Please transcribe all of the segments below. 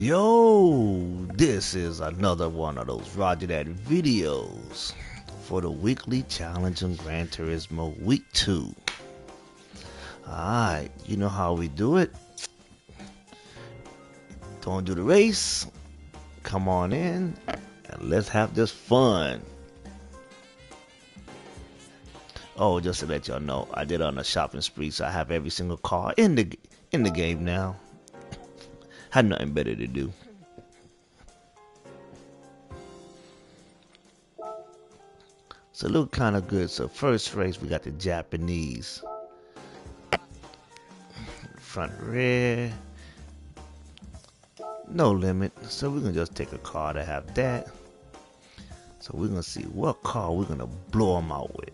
Yo, this is another one of those Roger That videos for the weekly challenge on Gran Turismo Week 2. Alright, you know how we do it. Don't do the race. Come on in and let's have this fun. Oh, just to let y'all know, I did on a shopping spree, so I have every single car in the game now. Had nothing better to do. So it looked kind of good. So first race, we got the Japanese. Front rear. No limit. So we're going to just take a car to have that. So we're going to see what car we're going to blow them out with.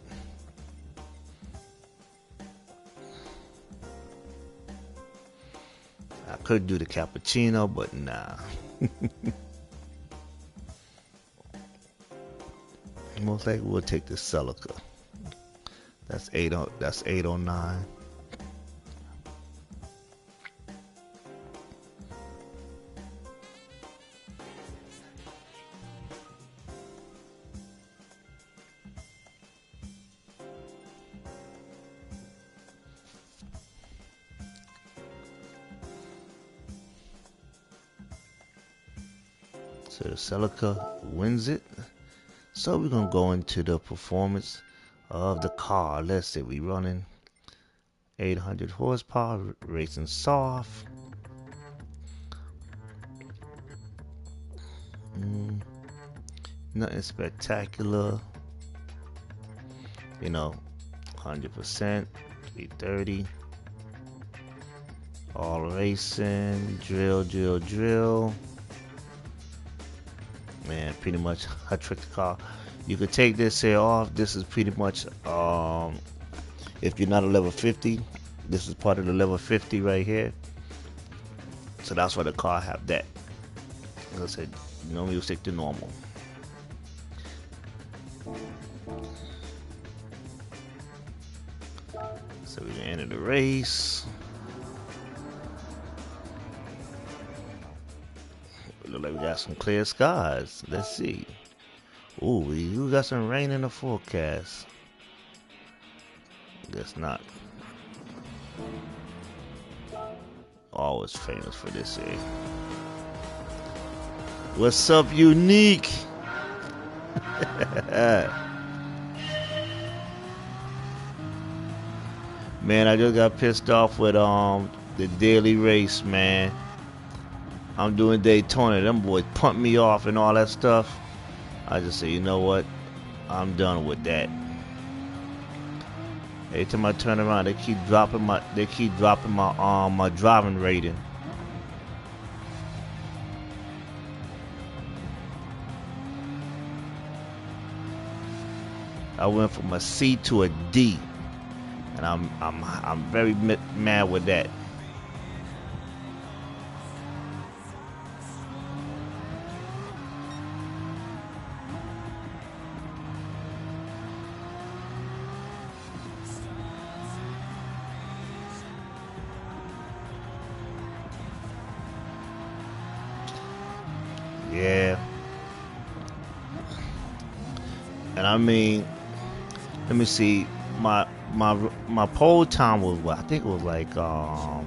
I could do the cappuccino, but nah. Most likely we'll take the Celica. That's 809. So the Celica wins it. So we're gonna go into the performance of the car. Let's say we running 800 horsepower, racing soft. Nothing spectacular. 100%, 330. All racing, drill. Man, pretty much I tricked the car. You could take this here off. This is pretty much if you're not a level 50, this is part of the level 50 right here. So that's why the car have that. As I said, normally you stick to normal. So we can enter the race. Look like we got some clear skies. Let's see. Ooh, we got some rain in the forecast. Guess not. Always famous for this here. What's up, Unique? Man, I just got pissed off with the daily race, man. I'm doing Daytona. Them boys pumped me off and all that stuff. I just say, you know what? I'm done with that. Every time I turn around, they keep dropping my my driving rating. I went from a C to a D, and I'm very mad with that. Yeah. And I mean, let me see. My pole time was what? I think it was like yeah,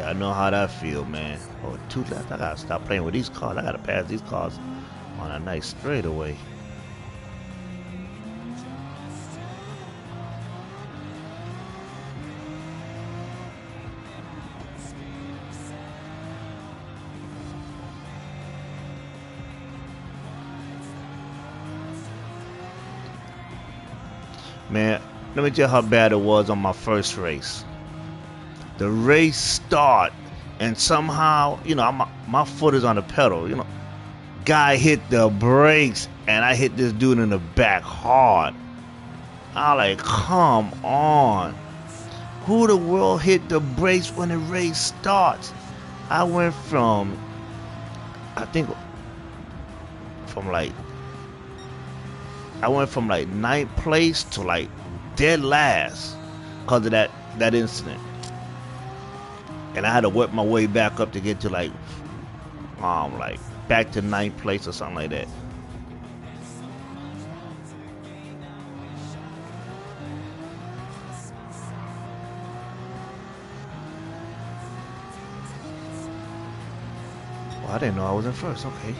I know how that feel, man. Oh, 2 laps. I gotta stop playing with these cars. I gotta pass these cars on a nice straightaway. Man, let me tell you how bad it was on my first race. The race start, and somehow, my foot is on the pedal. Guy hit the brakes, and I hit this dude in the back hard. I like, come on. Who the world hit the brakes when the race starts? I went from, I think, from like I went from like ninth place to like dead last because of that incident, and I had to work my way back up to get to like back to ninth place or something like that. Well, I didn't know I was in first. Okay.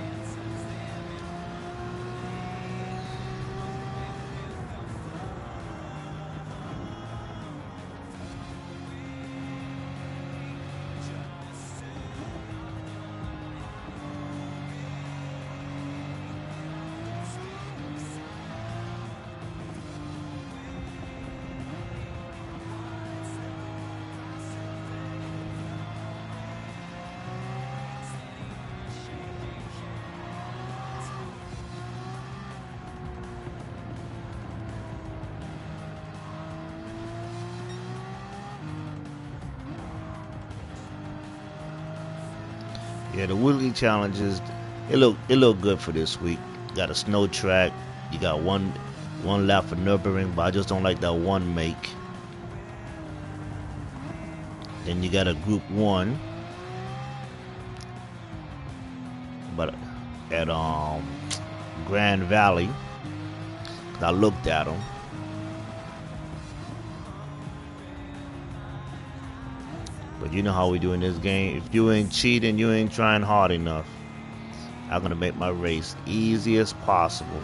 Yeah, the weekly challenges, it look good for this week. Got a snow track. You got one lap for Nürburgring, but I just don't like that one make. Then you got a group one, but at Grand Valley, I looked at them. But you know how we do in this game. If you ain't cheating, you ain't trying hard enough. I'm gonna make my race easy as possible.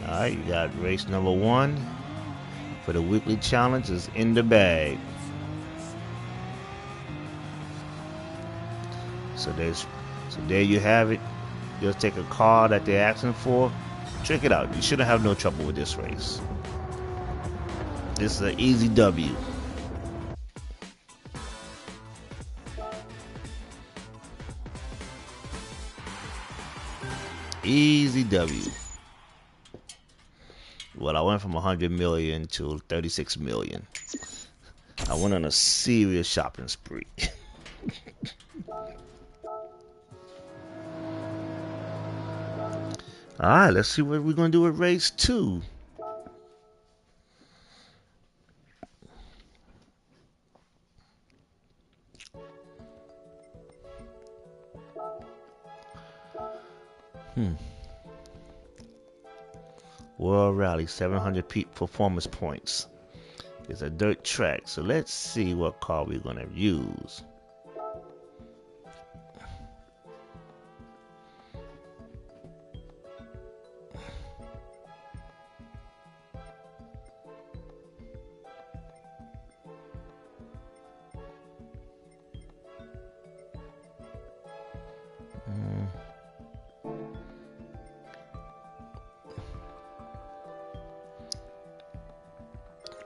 Alright, you got race number one for the weekly challenge is in the bag. So there you have it. Just take a car that they're asking for. Check it out. You shouldn't have no trouble with this race. This is an easy W. Easy W. Well, I went from 100 million to 36 million. I went on a serious shopping spree. Alright, let's see what we're going to do with race two. World Rally, 700 peak performance points. It's a dirt track, so let's see what car we're going to use.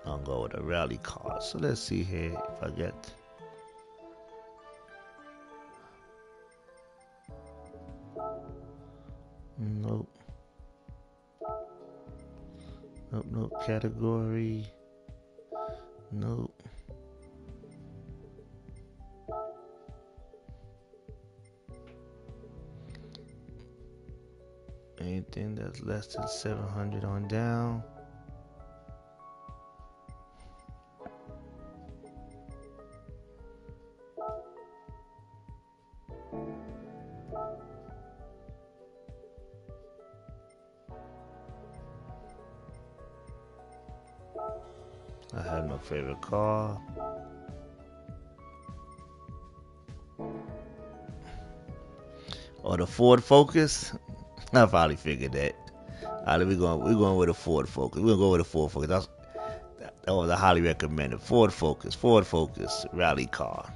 I'll go with a rally car. So let's see here if I get. Nope. Nope. Category. Nope. Anything that's less than 700 on down. I have no favorite car. Or the Ford Focus. I finally figured that. All right, we're going with a Ford Focus. We're gonna go with a Ford Focus. That was a highly recommended Ford Focus rally car.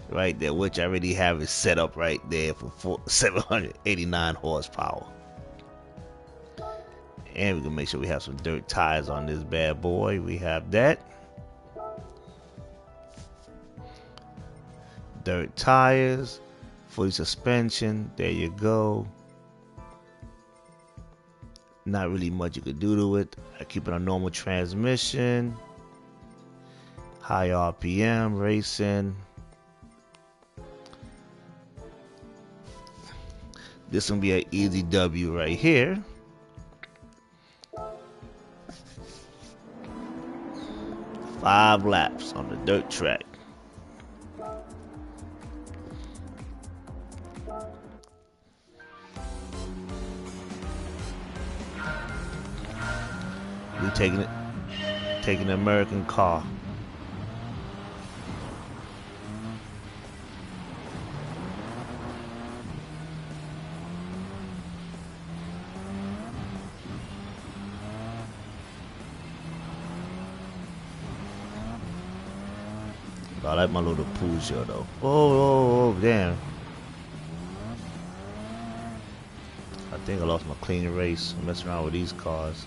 Right there, which I already have it set up right there for 789 horsepower. And we can make sure we have some dirt tires on this bad boy. We have that. Dirt tires, fully suspension. There you go. Not really much you could do to it. I keep it on normal transmission. High RPM racing. This will be an easy W right here. Five laps on the dirt track. We taking the American car. I like my little Peugeot though. Oh, damn. I think I lost my clean race. I'm messing around with these cars.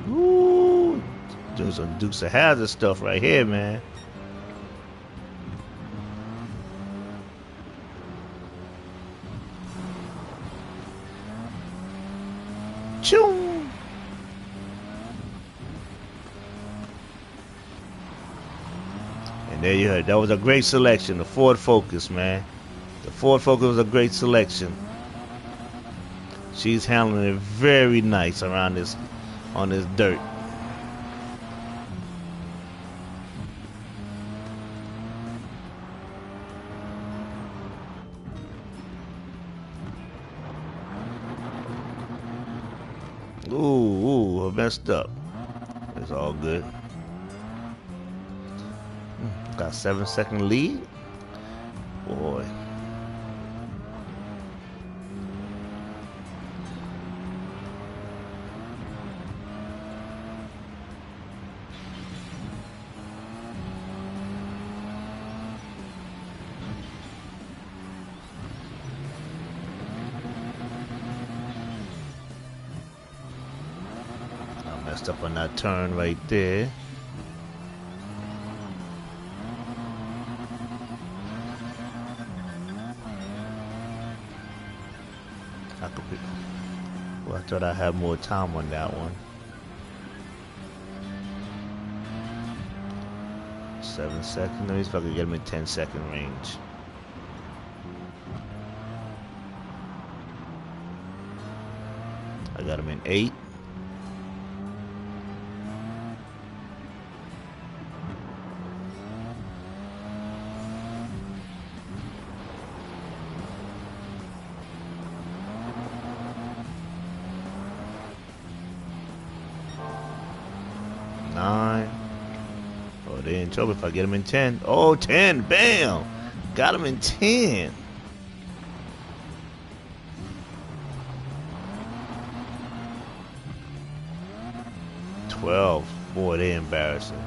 Ooh, doing some Dukes of Hazzard stuff right here, man. Choo. And there you heard. That was a great selection. The Ford Focus, man. The Ford Focus was a great selection. She's handling it very nice around this on this dirt. Ooh, I messed up. It's all good. Got 7-second lead. Boy. Messed up on that turn right there. Well, I thought I had more time on that one. 7 seconds. Let me see if I can get him in 10-second range. I got him in 8. Oh, they're in trouble if I get them in 10. Oh, 10. Bam. Got them in 10. Boy, they're embarrassing.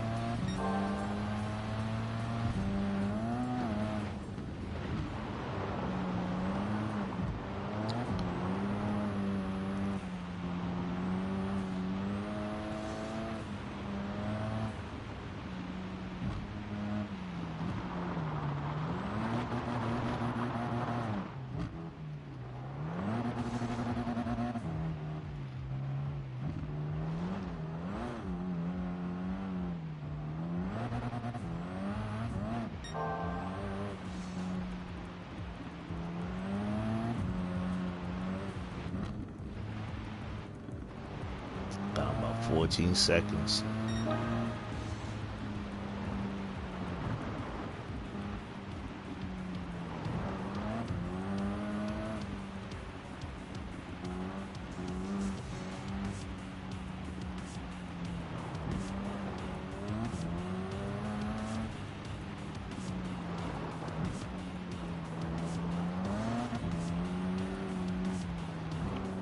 14 seconds.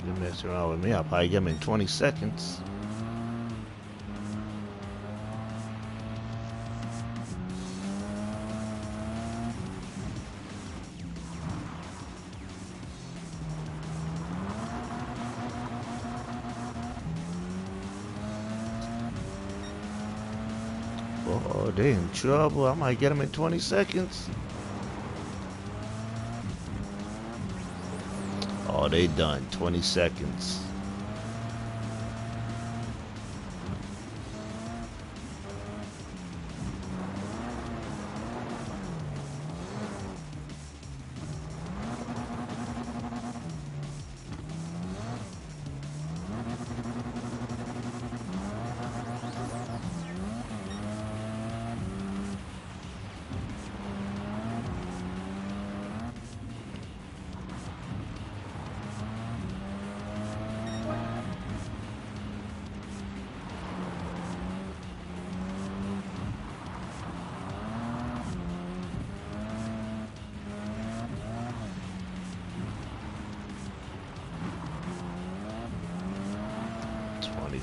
You mess around with me, I'll probably get him in 20 seconds. Oh, they in trouble. I might get him in 20 seconds. Oh, they done. 20 seconds.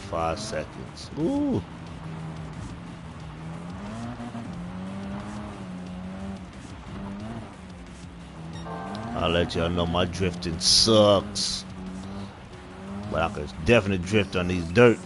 Five seconds. Ooh. I'll let y'all know my drifting sucks. But I could definitely drift on these dirt.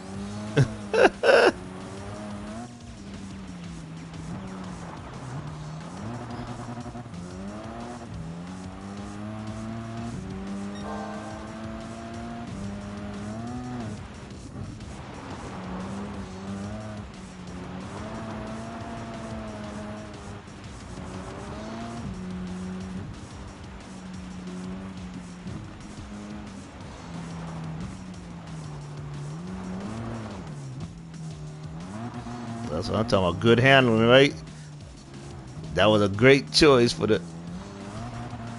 That's what I'm talking about. Good handling, right? That was a great choice for the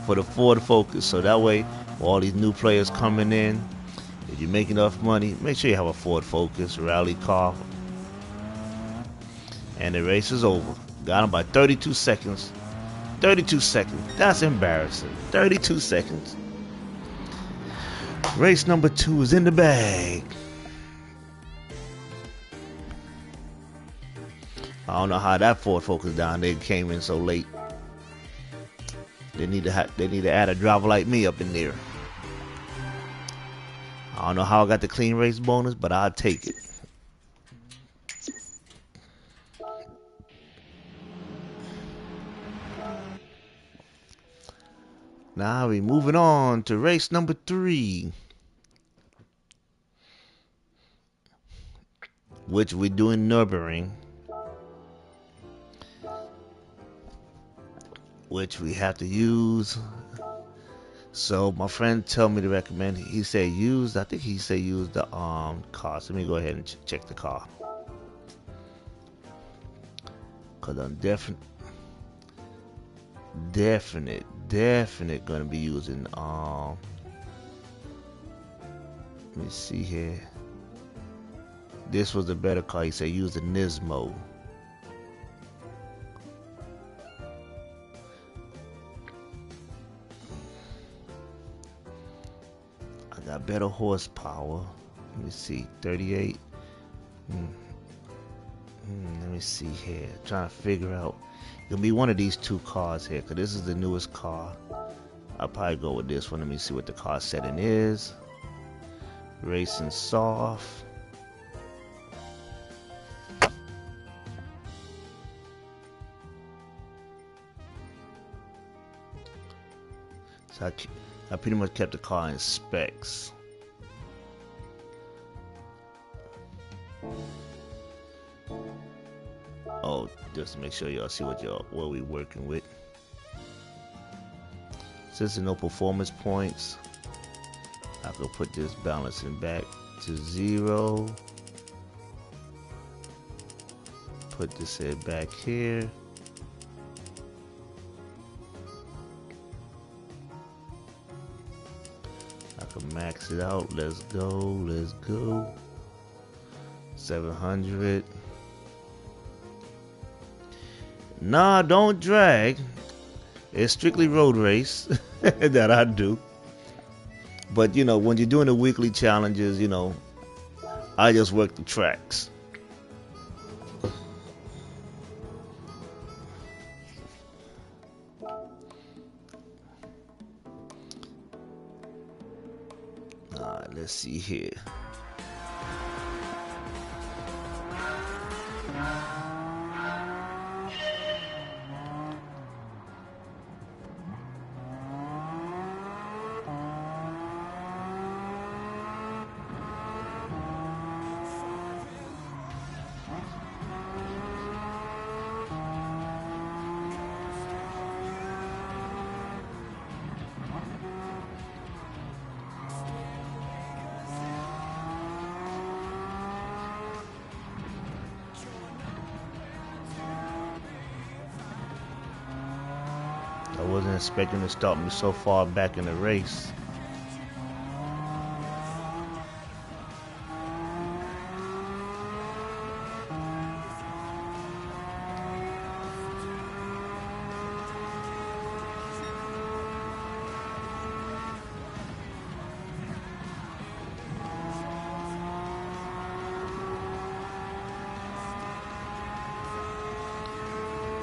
Ford Focus. So that way, all these new players coming in, if you make enough money, make sure you have a Ford Focus rally car. And the race is over. Got him by 32 seconds. 32 seconds. That's embarrassing. 32 seconds. Race number 2 is in the bag. I don't know how that Ford Focus down there came in so late. They need to add a driver like me up in there. I don't know how I got the clean race bonus, but I'll take it. Now we're moving on to race number 3, which we're doing Nürburgring, which we have to use. So my friend told me to recommend. He said use. I think he said use the car. So let me go ahead and check the car, cause I'm definite gonna be using let me see here. This was a better car. He said use the Nismo. I got better horsepower. Let me see, 38. Let me see here. Trying to figure out. It'll be one of these two cars here, because this is the newest car. I'll probably go with this one. Let me see what the car setting is. Racing soft. So I pretty much kept the car in specs. Oh, just to make sure y'all see what we working with. Since there are no performance points, I could put this balancing back to 0. put this head back here. I can max it out. Let's go. Let's go. 700. Nah, don't drag. It's strictly road race that I do. But you know, when you're doing the weekly challenges, you know, I just work the tracks. Alright, let's see here. I wasn't expecting to start me so far back in the race.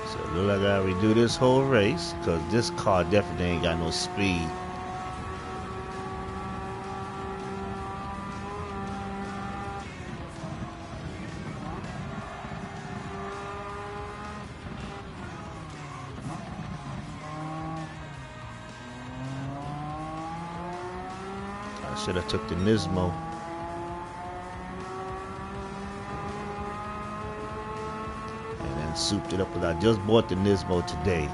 So it look like I gotta redo this whole race, because this car definitely ain't got no speed. I should have took the Nismo. Souped it up, because I just bought the Nismo today.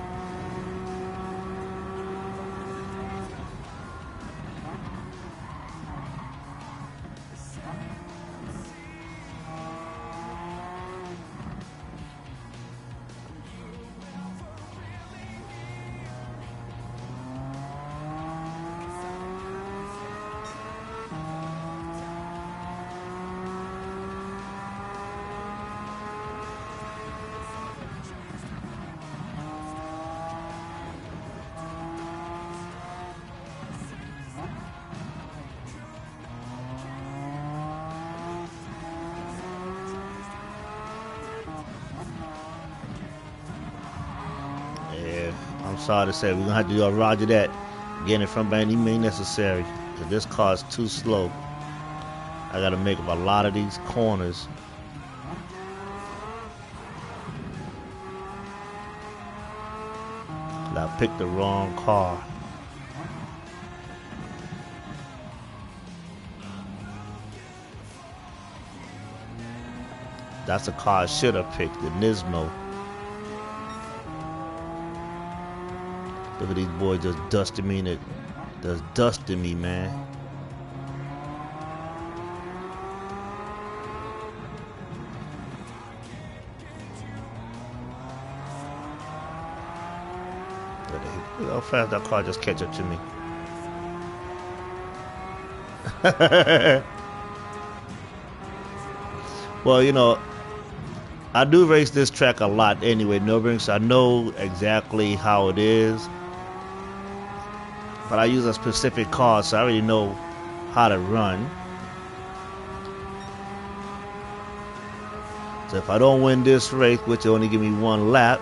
I'm sorry to say, we're gonna have to do a roger that, getting it from by any means necessary, because this car is too slow. I gotta make up a lot of these corners. I picked the wrong car. That's a car I should have picked, the Nismo. Look at these boys just dusting me, man. Look how fast that car just catch up to me. Well, you know, I do race this track a lot anyway, Nürburgring, so I know exactly how it is. But I use a specific car, so I already know how to run. So if I don't win this race, which only give me one lap,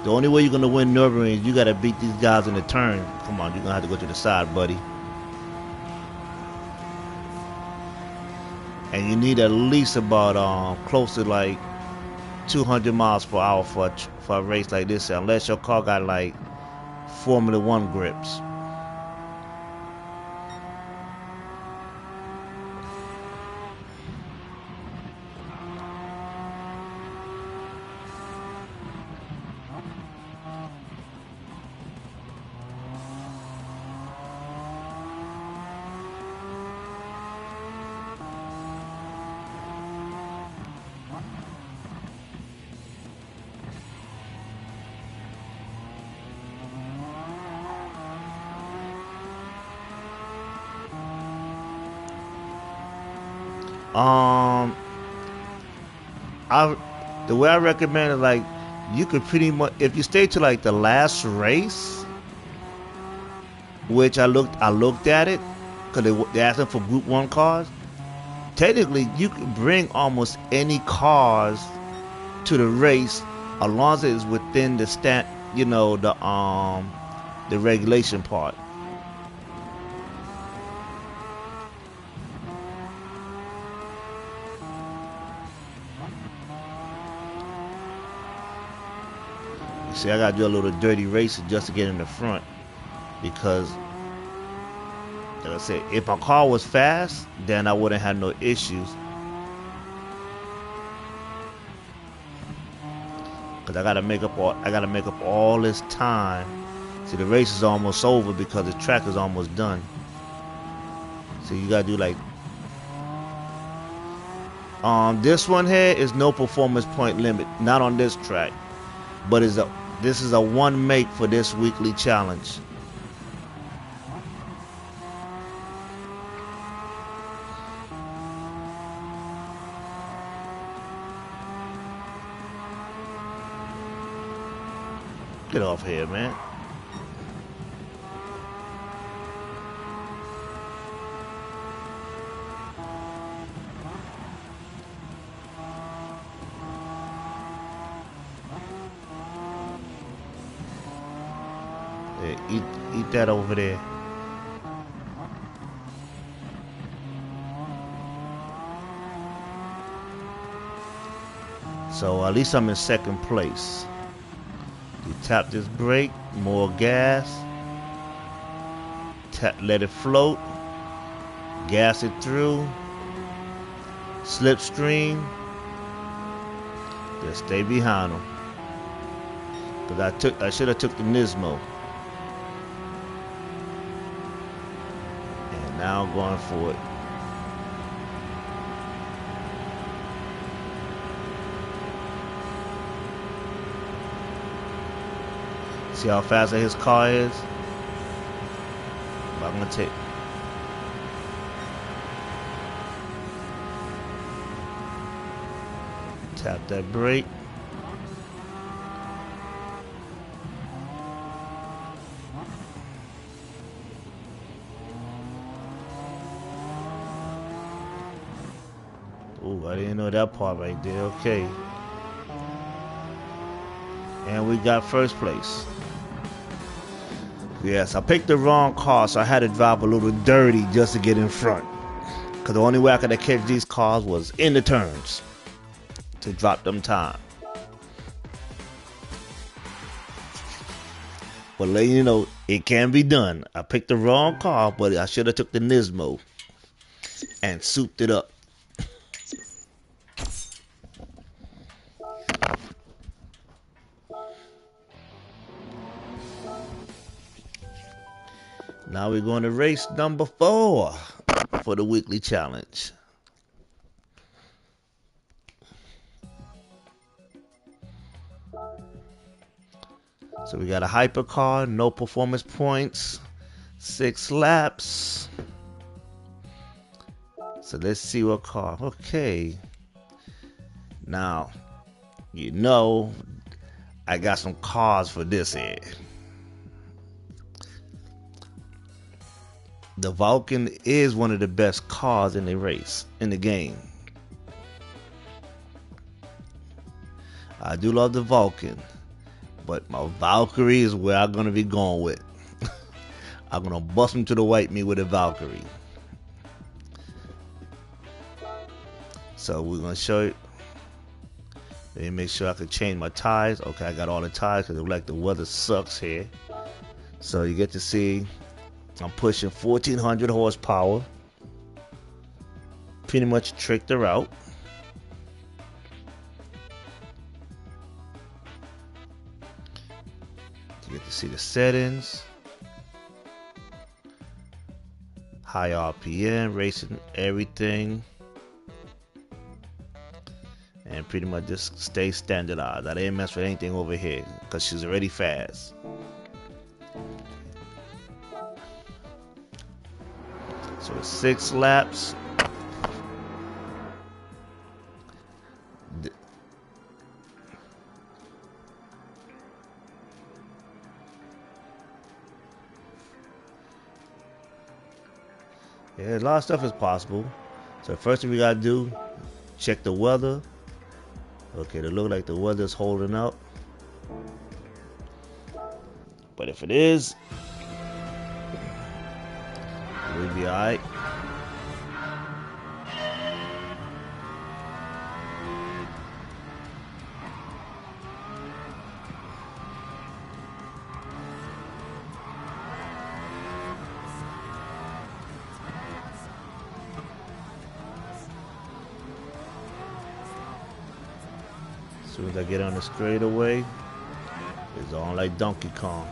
the only way you're gonna win Nürburgring is you gotta beat these guys in the turn. Come on, you're gonna have to go to the side, buddy. And you need at least about close to like 200 miles per hour for a race like this, unless your car got like Formula One grips. Um, I the way I recommend it, like you could pretty much if you stay to like the last race, which I looked at it because they asking for Group 1 cars. Technically, you could bring almost any cars to the race as long as it's within the the regulation part. You see, I gotta do a little dirty racing just to get in the front because, like I said, if my car was fast, then I wouldn't have no issues. Cause I gotta make up all this time. See, the race is almost over because the track is almost done. So you gotta do like, this one here is no performance point limit, not on this track, but this is a one make for this weekly challenge. Get off here, man. Yeah, eat that over there. So at least I'm in second place. You tap this brake, more gas. Tap, let it float. Gas it through. Slipstream. Just stay behind them. Cause I should have took the Nismo. And now I'm going for it. See how fast his car is? But I'm gonna tap that brake. Ooh, I didn't know that part right there. Okay. And we got first place. Yes, I picked the wrong car, so I had to drive a little dirty just to get in front. Because the only way I could catch these cars was in the turns to drop them time. But letting you know, it can be done. I picked the wrong car, but I should have took the Nismo and souped it up. Now we're going to race number 4 for the weekly challenge. So we got a hypercar, no performance points, 6 laps. So let's see what car. Okay. Now, you know, I got some cars for this here. The Vulcan is one of the best cars in the race, in the game. I do love the Vulcan, but my Valkyrie is where I'm going to be going with. I'm going to bust him to the white meat with a Valkyrie. So we're going to show you. Let me make sure I can change my tires. Okay, I got all the tires because it looks like the weather sucks here. So you get to see I'm pushing 1400 horsepower. Pretty much tricked her out. You get to see the settings. High RPM, racing everything. And pretty much just stay standardized. I didn't mess with anything over here because she's already fast. So it's 6 laps. Yeah, a lot of stuff is possible. So first thing we gotta do, check the weather. Okay, it look like the weather's holding up. But if it is, we'll be alright. As soon as I get on the straightaway, it's on like Donkey Kong.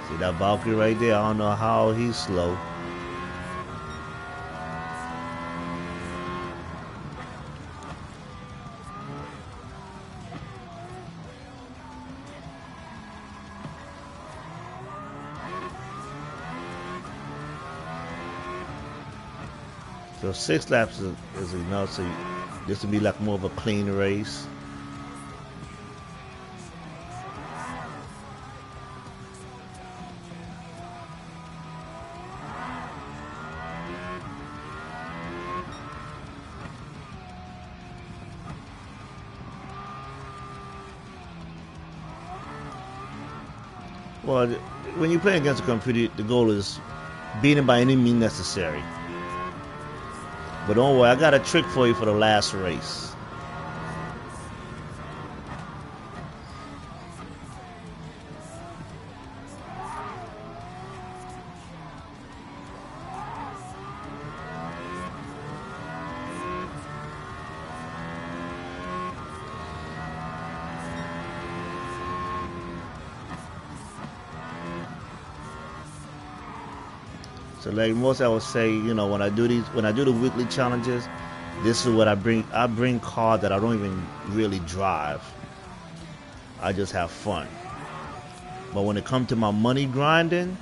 See that Valkyrie right there? I don't know how he's slow. So 6 laps is enough. So this will be like more of a clean race. Well, when you play against a computer, the goal is beat him by any means necessary. But don't worry, I got a trick for you for the last race. So like most I would say, you know, when I do the weekly challenges, this is what I bring. I bring cars that I don't even really drive. I just have fun. But when it comes to my money grinding,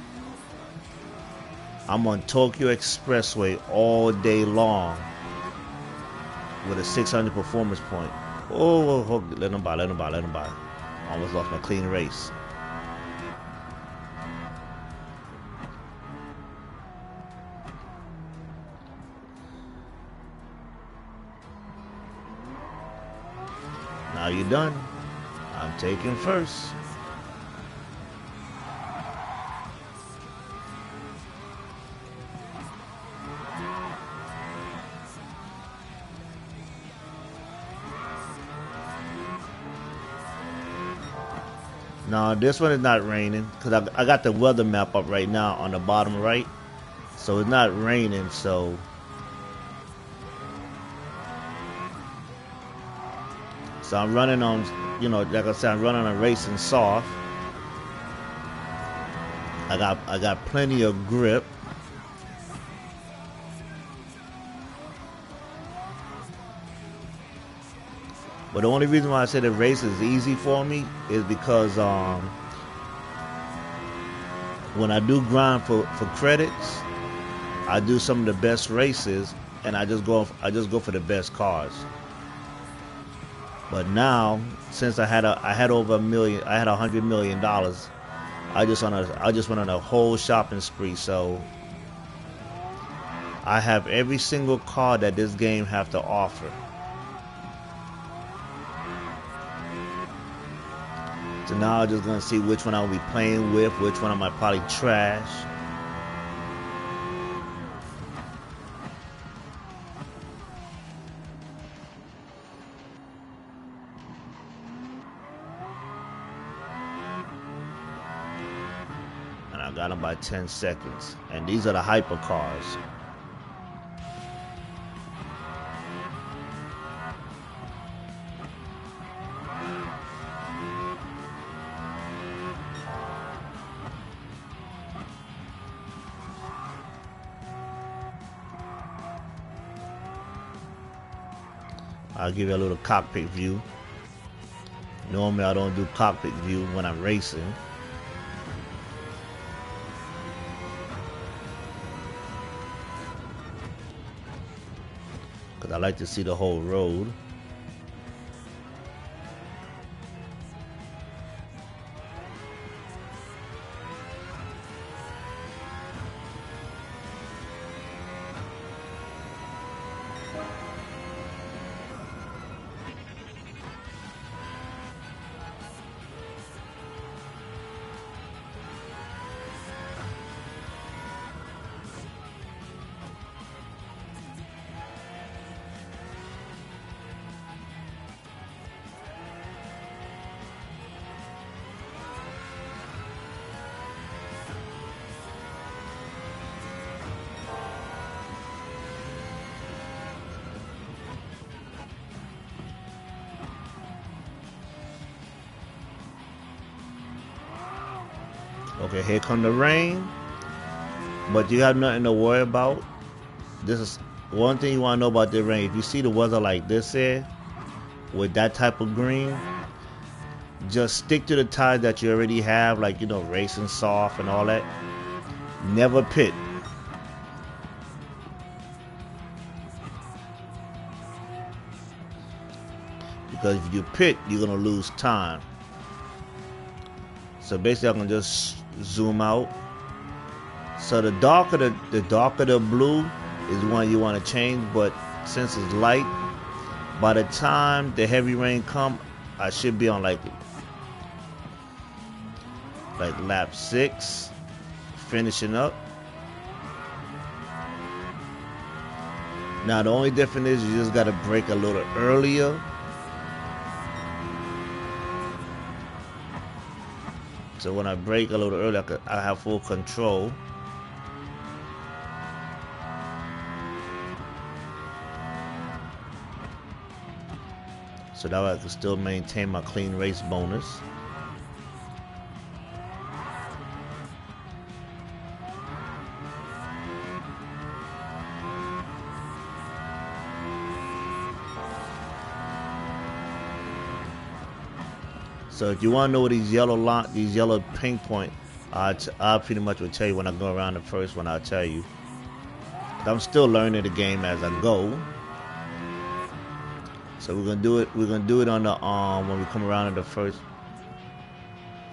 I'm on Tokyo Expressway all day long with a 600 performance point. Oh, let them by. Almost lost my clean race. Now you're done. I'm taking first. No, this one is not raining because I got the weather map up right now on the bottom right. So it's not raining, so I'm running on, you know, like I said, I'm running on racing soft. I got plenty of grip. But the only reason why I say the race is easy for me is because when I do grind for credits, I do some of the best races, and I just go for the best cars. But now, since I had over $1 million, I had $100 million. I just went on a whole shopping spree. So I have every single car that this game have to offer. So now I'm just gonna see which one I'll be playing with, which one I might probably trash. And I got them by 10 seconds. And these are the hyper cars. I'll give you a little cockpit view. Normally I don't do cockpit view when I'm racing. Because I like to see the whole road. Okay, here come the rain. But you have nothing to worry about. This is one thing you want to know about the rain. If you see the weather like this here, with that type of green, just stick to the tires that you already have, like, you know, racing soft and all that. Never pit. Because if you pit, you're gonna lose time. So basically, I'm gonna just zoom out. So the darker the blue is one you want to change, but since it's light, by the time the heavy rain come, I should be on like lap 6, finishing up. Now the only difference is you just gotta brake a little earlier. So when I brake a little earlier, I have full control. So that way I can still maintain my clean race bonus. So if you want to know what these yellow pinpoint, I pretty much will tell you when I go around the first one. I'll tell you. I'm still learning the game as I go. So we're gonna do it. We're gonna do it on the when we come around in the first,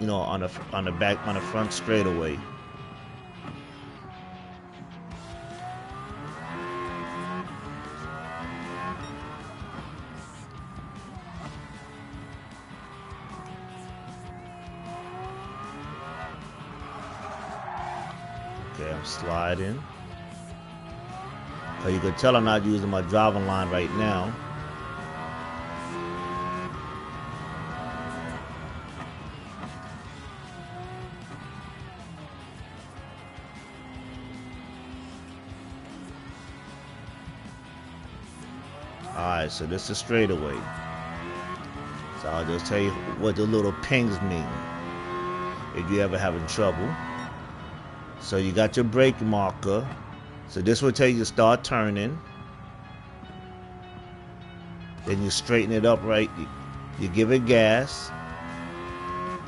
you know, on the front straightaway. Okay, I'm sliding. So you can tell I'm not using my driving line right now. Alright, so this is straightaway. So I'll just tell you what the little pings mean if you ever having trouble. So you got your brake marker. So this will tell you to start turning. Then you straighten it up right. You give it gas.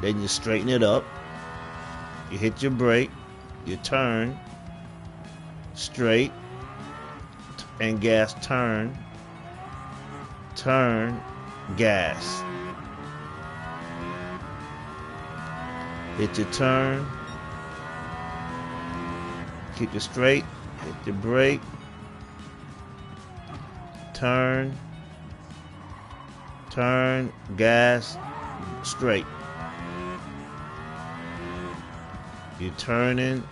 Then you straighten it up. You hit your brake. You turn. Straight. And gas, turn. Turn, gas. Hit your turn. Keep it straight. Hit your brake. Turn. Turn, gas, straight. You're turning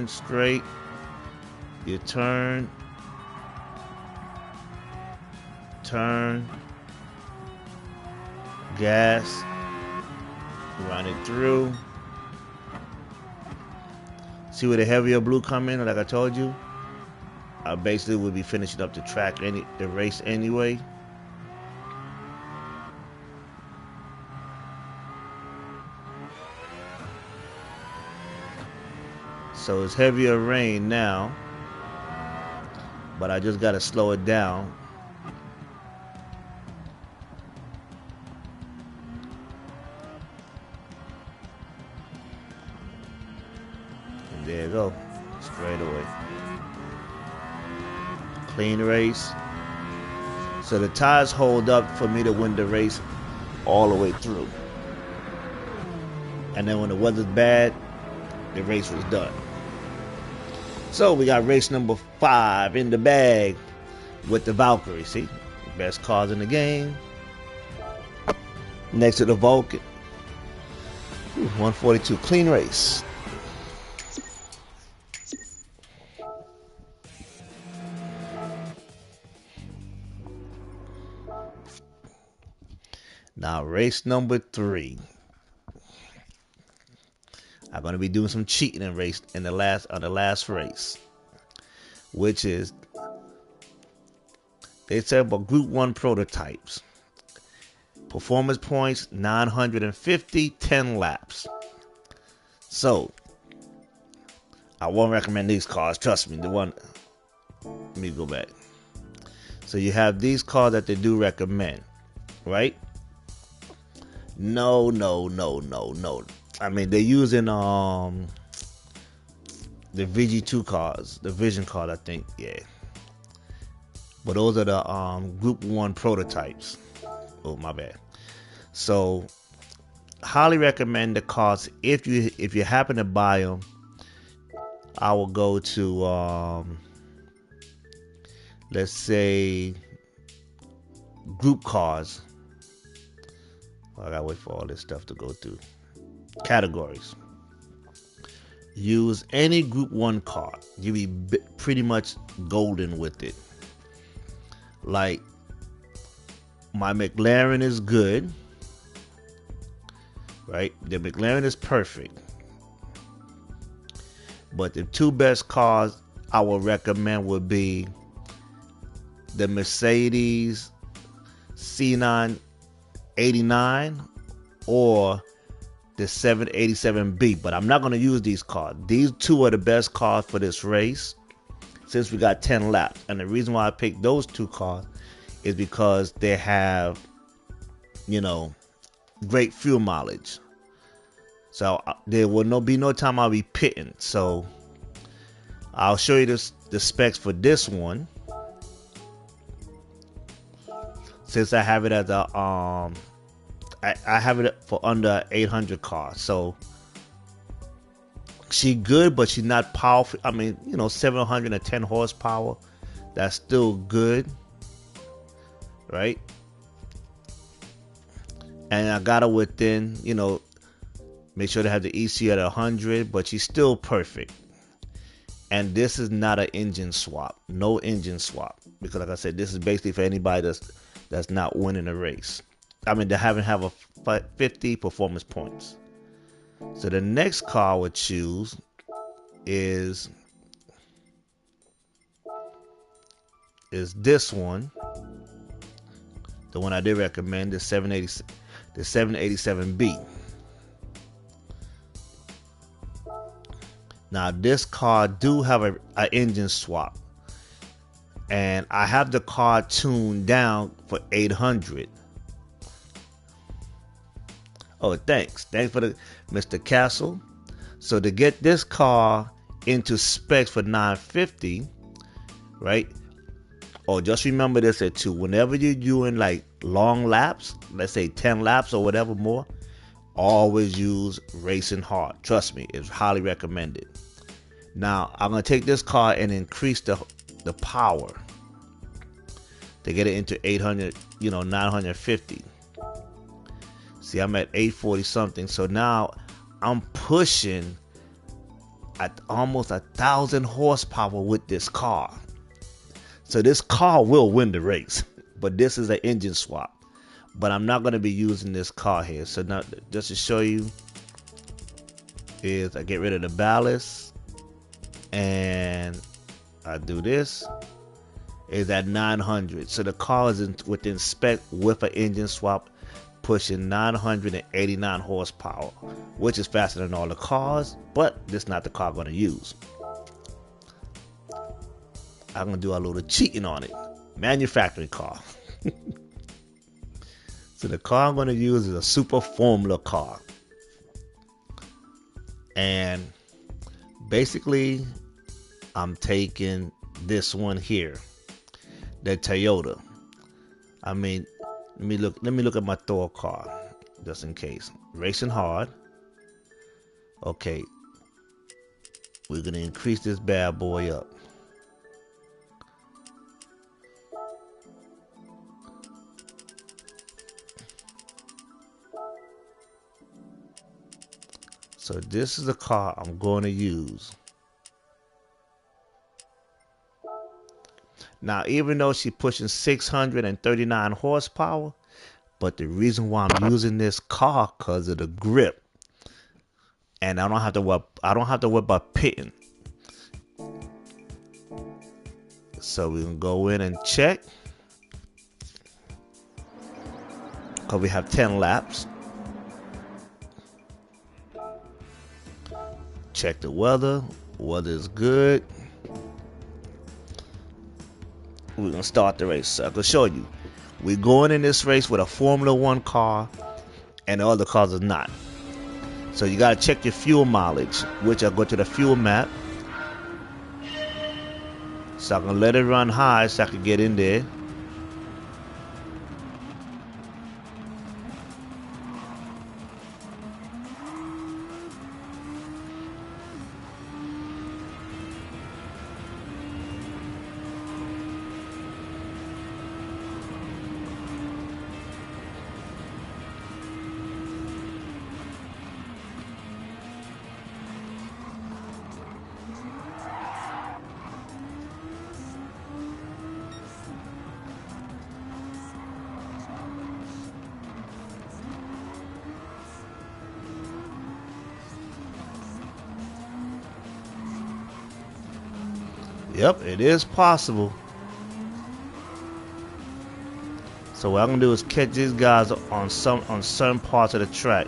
straight. You turn. Turn, gas, run it through. See where the heavier blue come in, like I told you? I basically would be finishing up the race anyway. So it's heavier rain now, but I just gotta slow it down. There you go, straight away. Clean race. So the tires hold up for me to win the race all the way through. And then when the weather's bad, the race was done. So we got race number 5 in the bag with the Valkyrie. See, best cars in the game. Next to the Vulcan. 142, clean race. Now race number 3. I'm gonna be doing some cheating on the last race, which is they said about Group 1 prototypes. Performance points 950, 10 laps. So I won't recommend these cars. Trust me. Let me go back. So you have these cars that they do recommend, right? No. I mean, they're using the VG2 cars, the Vision card, I think. Yeah. But those are the Group 1 prototypes. Oh, my bad. So, highly recommend the cars. If you happen to buy them, I will go to let's say group cars. I gotta wait for all this stuff to go through. Categories. Use any Group 1 car. You'll be pretty much golden with it. Like, my McLaren is good. Right? The McLaren is perfect. But the two best cars I would recommend would be the Mercedes C9 89 or the 787B. But I'm not going to use these cars. These two are the best cars for this race since we got 10 laps. And the reason why I picked those two cars is because they have, great fuel mileage. So there will be no time I'll be pitting. So I'll show you the specs for this one. Since I have it as a I have it for under 800 car. So she good, but she's not powerful. I mean, 710 horsepower. That's still good, right? And I got her within, make sure to have the ECU at 100, but she's still perfect. And this is not an engine swap. No engine swap. Because like I said, this is basically for anybody that's not winning a race. I mean, they haven't have a 50 performance points. So the next car I would choose is this one. The one I did recommend, the 787B. Now this car do have a engine swap, and I have the car tuned down for 800. Oh, thanks for the Mr. Castle. So to get this car into specs for 950, right? Oh, just remember this at 2. Whenever you're doing like long laps, let's say 10 laps or whatever more, always use racing hard. Trust me, it's highly recommended. Now, I'm going to take this car and increase the power to get it into 800, 950. See, I'm at 840 something. So now I'm pushing at almost 1,000 horsepower with this car. So this car will win the race, but this is an engine swap. But I'm not going to be using this car here. So now, just to show you, is I get rid of the ballast and I do this. Is at 900. So the car is within spec with an engine swap, pushing 989 horsepower, which is faster than all the cars, but this is not the car I'm going to use. I'm going to do a little cheating on it. Manufacturing car. So the car I'm going to use is a Super Formula car. And basically, I'm taking this one here, the Toyota. I mean, let me look at my Thor car, just in case. Racing hard. Okay. We're going to increase this bad boy up. So this is the car I'm going to use. Now, even though she's pushing 639 horsepower, but the reason why I'm using this car because of the grip, and I don't have to worry about pitting. So we can go in and check, because we have 10 laps. Check the weather. Weather is good. We're gonna start the race. So I can show you. We're going in this race with a Formula One car, and the other cars are not. So you gotta check your fuel mileage, which I'll go to the fuel map. So I'm gonna let it run high so I can get in there. Yep, it is possible. So what I'm gonna do is catch these guys on certain parts of the track.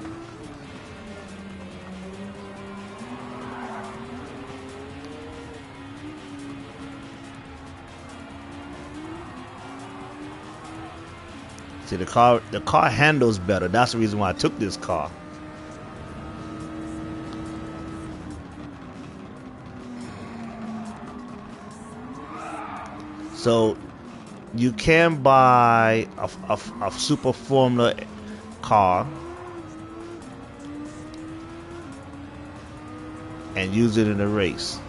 See, the car handles better. That's the reason why I took this car. So you can buy a Super Formula car and use it in a race.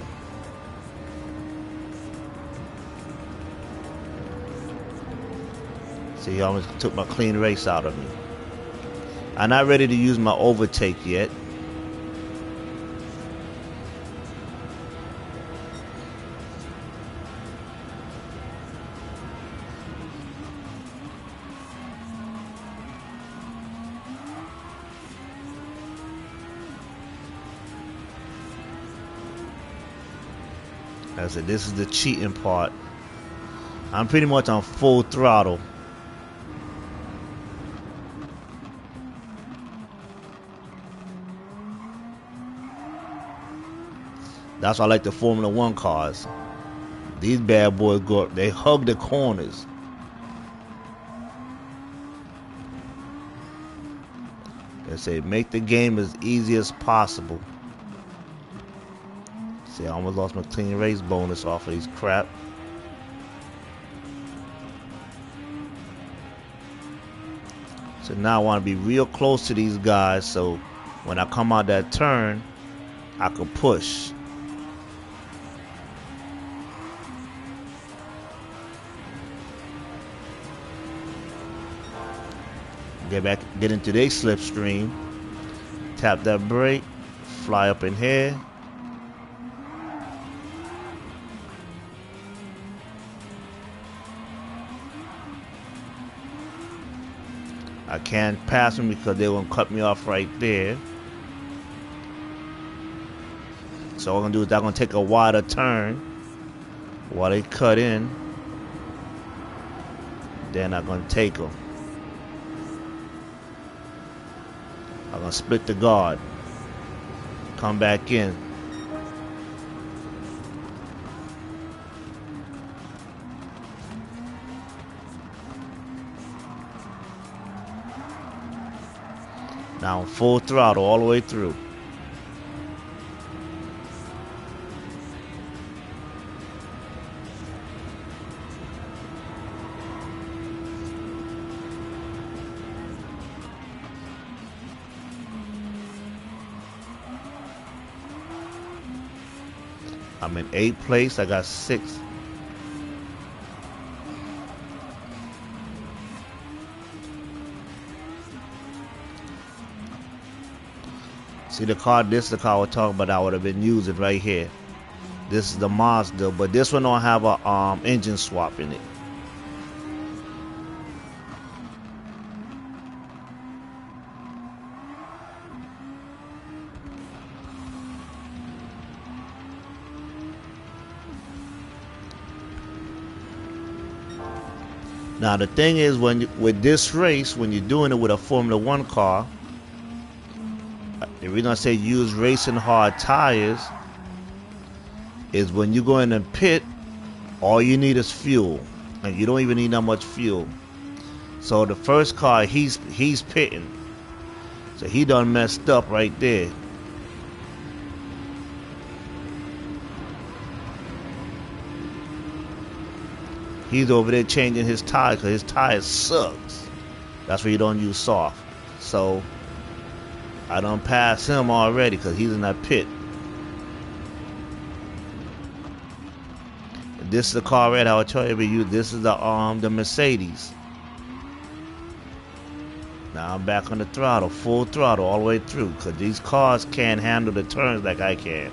See, he almost took my clean race out of me. I'm not ready to use my overtake yet. I said, this is the cheating part. I'm pretty much on full throttle. That's why I like the Formula One cars. These bad boys they hug the corners. They say make the game as easy as possible. See, I almost lost my clean race bonus off of these crap. So now I want to be real close to these guys, so when I come out that turn, I can push. Get into their slipstream. Tap that brake, fly up in here. I can't pass them because they're gonna cut me off right there. So what I'm gonna do is I'm gonna take a wider turn while they cut in. Then I'm gonna take them. I'm gonna split the guard. Come back in. Now I'm full throttle all the way through. I'm in 8th place. I got 6. See the car, this is the car we're talking about I would have been using right here. This is the Mazda, but this one don't have a engine swap in it. Now the thing is, with this race, when you're doing it with a Formula One car, the reason I say use racing hard tires is when you go in the pit, all you need is fuel, and you don't even need that much fuel. So the first car, he's pitting, so he done messed up right there. He's over there changing his tires because his tires sucks. That's why you don't use soft. So I done passed him already because he's in that pit. This is the car right I would tell you. This is the Mercedes. Now I'm back on the throttle, full throttle all the way through, because these cars can't handle the turns like I can.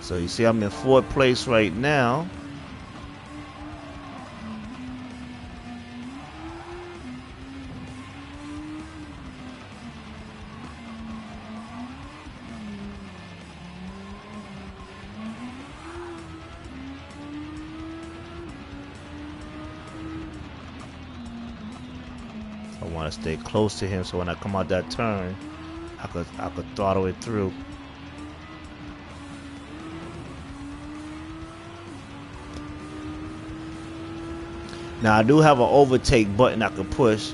So you see I'm in fourth place right now. I want to stay close to him so when I come out that turn, I could throttle it through. Now I do have an overtake button I could push,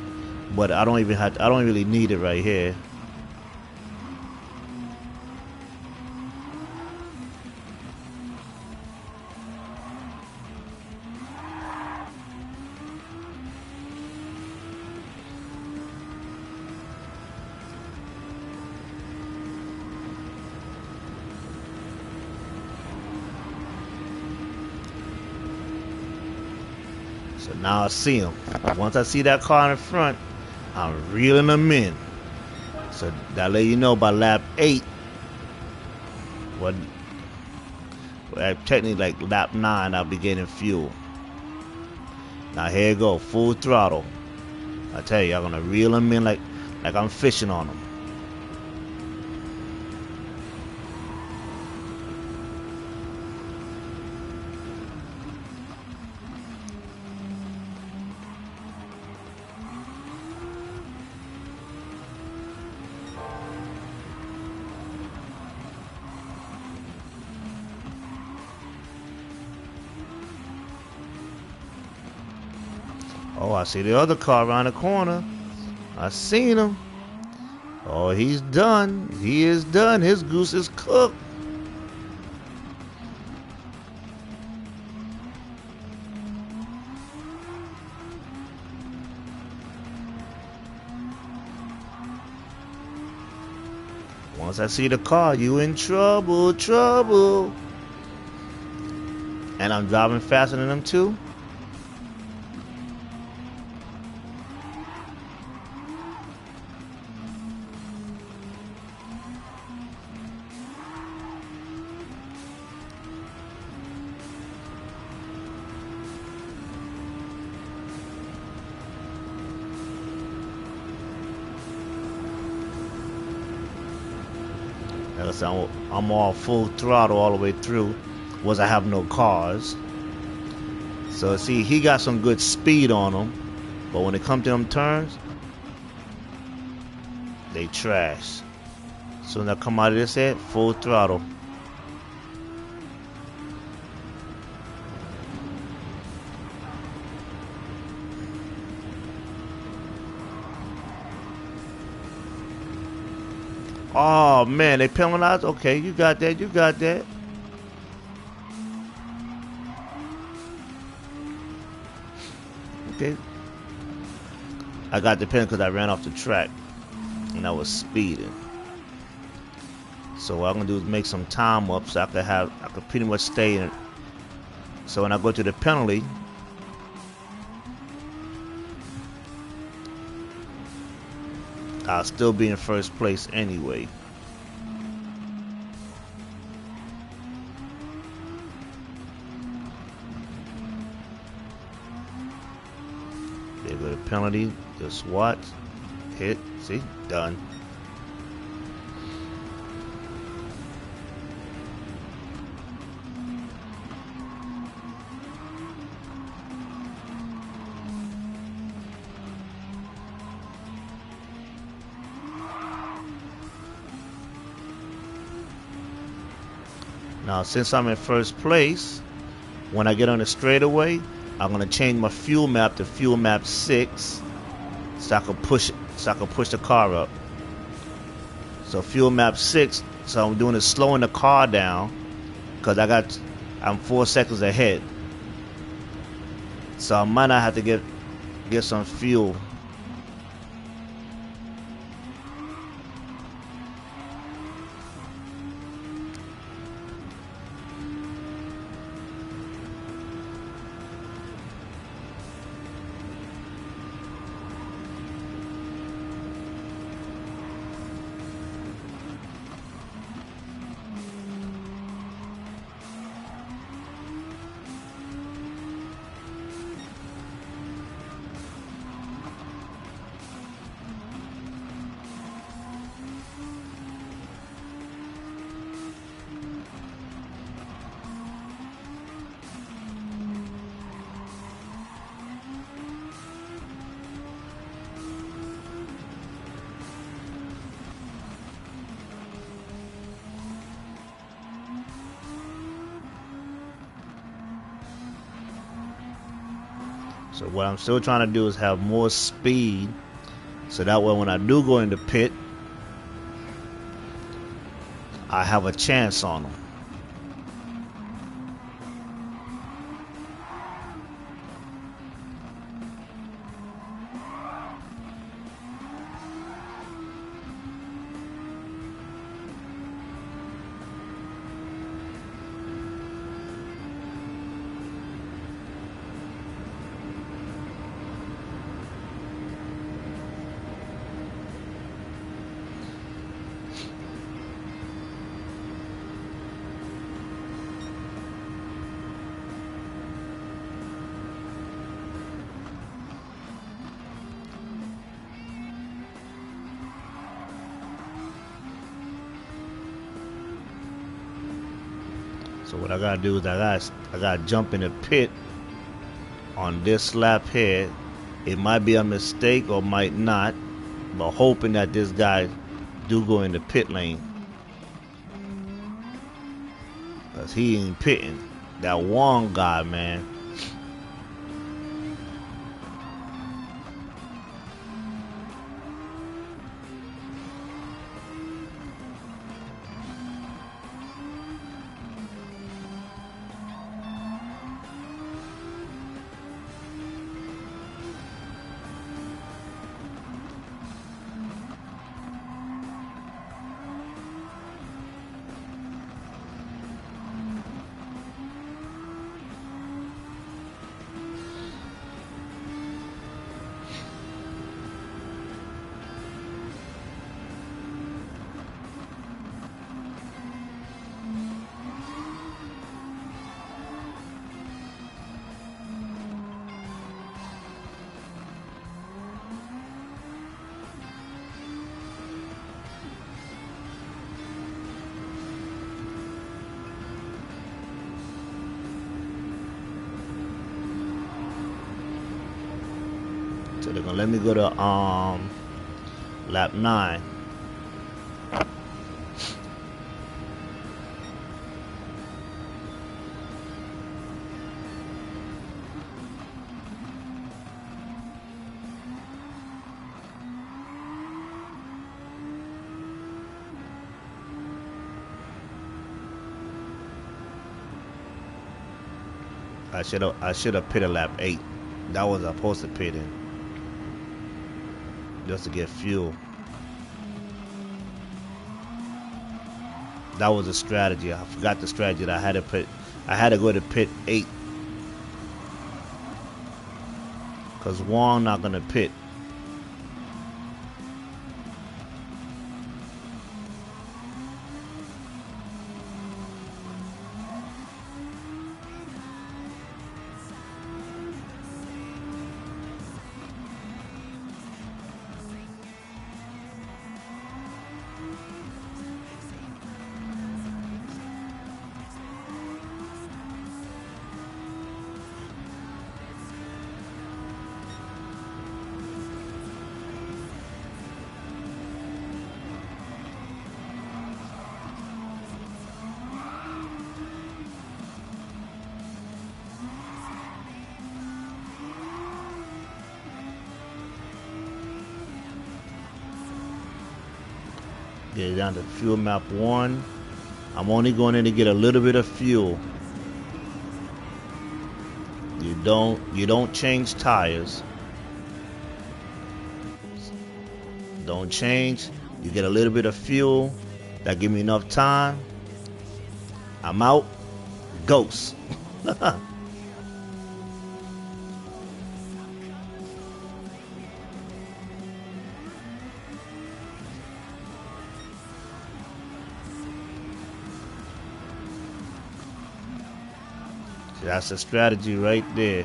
but I don't really need it right here. So now I see him. Once I see that car in front, I'm reeling them in. So that let you know by lap 8. Well, technically like lap 9, I'll be getting fuel. Now here you go, full throttle. I tell you, I'm gonna reel them in like I'm fishing on them. Oh, I see the other car around the corner. I seen him. Oh, he's done. He is done. His goose is cooked. Once I see the car, you in trouble, trouble. And I'm driving faster than them too. Like I said, I'm all full throttle all the way through. Was I have no cars. So see, he got some good speed on him, but when it comes to them turns, they trash. So when I come out of this head, full throttle. Oh man, they penalized. Okay, you got that. You got that. Okay. I got the penalty because I ran off the track and I was speeding. So what I'm gonna do is make some time up so I could pretty much stay in. So when I go to the penalty, I'll still be in first place anyway. There go the penalty. Just watch. Hit. See? Done. Now, since I'm in first place, when I get on the straightaway, I'm gonna change my fuel map to fuel map 6, so I can push the car up. So fuel map 6, so I'm doing is slowing the car down, because I'm 4 seconds ahead. So I might not have to get some fuel. So what I'm still trying to do is have more speed, so that way when I do go into pit, I have a chance on them. So what I gotta do is I gotta jump in the pit on this lap here. It might be a mistake or might not, but hoping that this guy do go in the pit lane, cause he ain't pitting. That Wong guy, man. So they're gonna let me go to lap 9. I should have pitted lap 8. That was supposed to pit in, just to get fuel. That was a strategy. I forgot the strategy that I had to go to pit 8, cause Wong not gonna pit. Get it down to fuel map 1. I'm only going in to get a little bit of fuel. You don't change tires. Don't change. You get a little bit of fuel. That give me enough time. I'm out. Ghost. That's a strategy right there.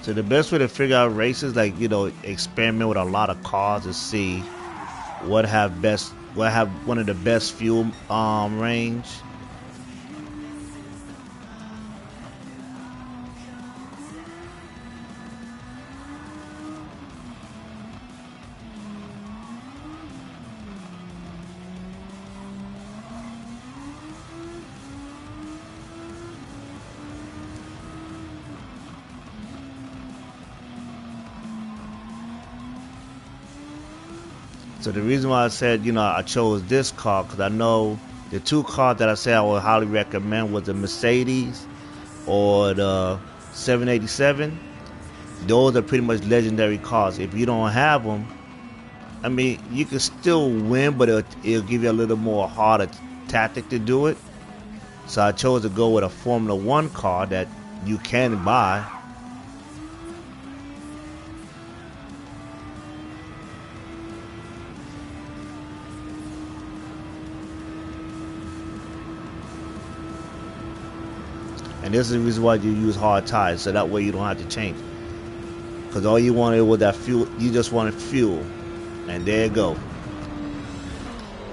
So the best way to figure out races, like, you know, experiment with a lot of cars to see what have one of the best fuel range. So the reason why I said, you know, I chose this car, because I know the two cars that I said I would highly recommend was the Mercedes or the 787. Those are pretty much legendary cars. If you don't have them, I mean, you can still win, but it'll give you a little more harder tactic to do it. So I chose to go with a Formula One car that you can buy. And this is the reason why you use hard tires, so that way you don't have to change. Because all you wanted was that fuel, you just wanted fuel. And there you go.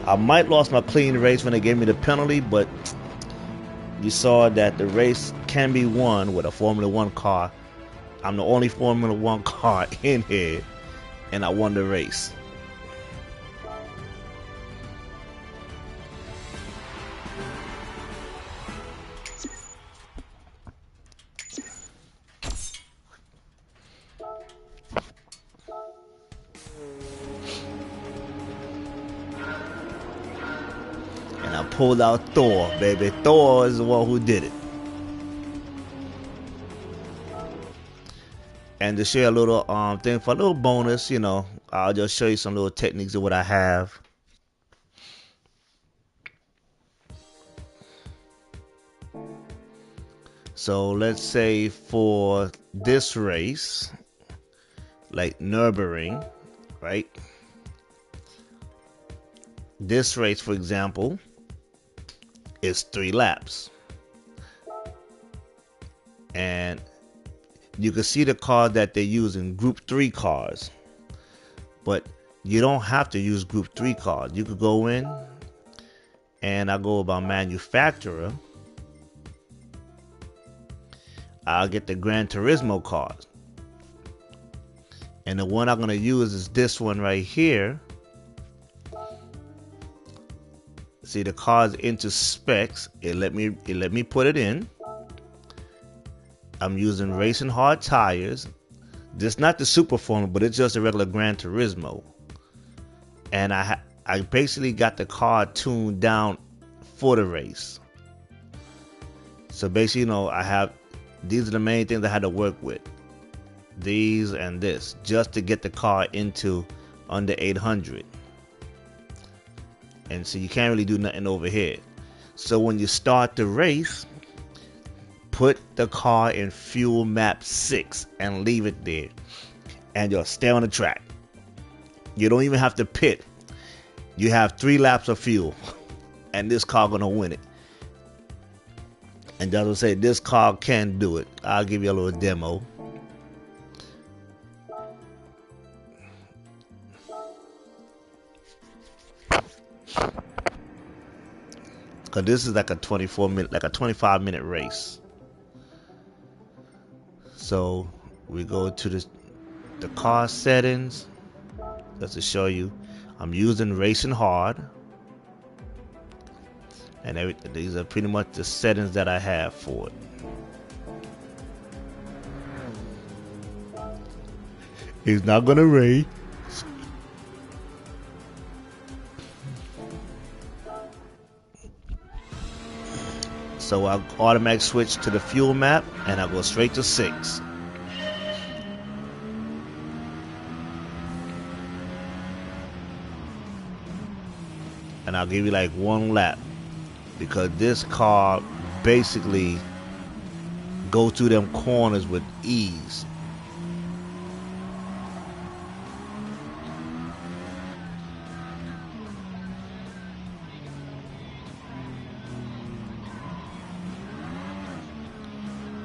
I might lost my clean race when they gave me the penalty, but you saw that the race can be won with a Formula One car. I'm the only Formula One car in here, and I won the race. And I pulled out Thor, baby. Thor is the one who did it. And to share a little thing for a little bonus, you know, I'll just show you some little techniques of what I have. So let's say for this race, like Nürburgring, right? This race, for example, is 3 laps. And you can see the cars that they use in Group 3 cars. But you don't have to use Group 3 cars. You could go in, and I go about manufacturer. I'll get the Gran Turismo cars. And the one I'm going to use is this one right here. See, the car's into specs. It let me put it in. I'm using racing hard tires. This is not the Super Formula, but it's just a regular Gran Turismo. And I basically got the car tuned down for the race. So basically, you know, these are the main things I had to work with. These and this, just to get the car into under 800. And so you can't really do nothing over here. So when you start the race, put the car in fuel map 6 and leave it there. And you'll stay on the track. You don't even have to pit. You have 3 laps of fuel. And this car gonna win it. And as I say, this car can do it. I'll give you a little demo. Cause this is like a 25-minute race. So we go to the car settings, just to show you. I'm using racing hard, and these are pretty much the settings that I have for it. He's not gonna race. So I'll automatic switch to the fuel map, and I'll go straight to 6. And I'll give you like 1 lap, because this car basically goes through them corners with ease.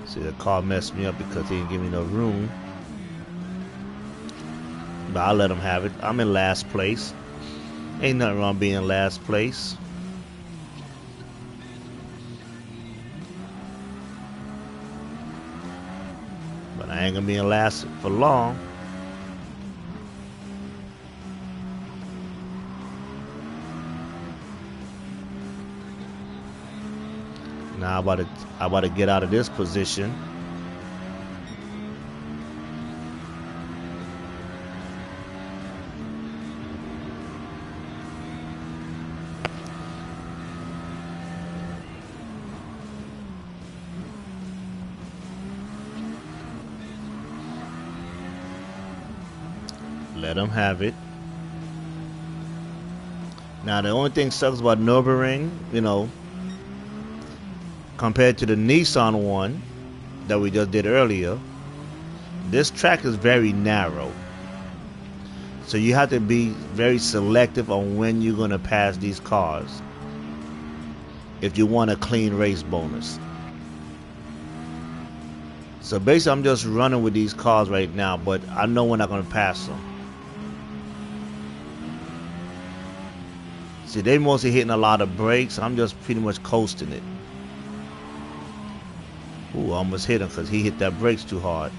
See, the car messed me up because he didn't give me no room. But I'll let him have it. I'm in last place. Ain't nothing wrong being in last place. But I ain't gonna be in last for long. Now I'm about to get out of this position. Let them have it. Now the only thing sucks about Nürburgring, you know, compared to the Nissan one that we just did earlier, this track is very narrow. So you have to be very selective on when you're going to pass these cars if you want a clean race bonus. So basically I'm just running with these cars right now, but I know we're not going to pass them. See, they mostly hitting a lot of brakes. I'm just pretty much coasting it. Ooh, I almost hit him because he hit that brakes too hard.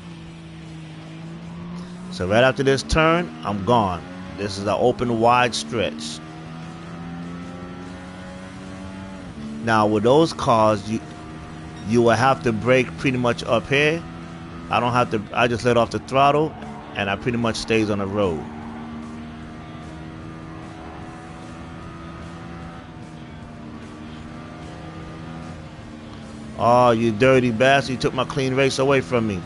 So right after this turn, I'm gone. This is an open, wide stretch. Now with those cars, you will have to brake pretty much up here. I don't have to. I just let off the throttle, and I pretty much stays on the road. Oh, you dirty bastard. You took my clean race away from me.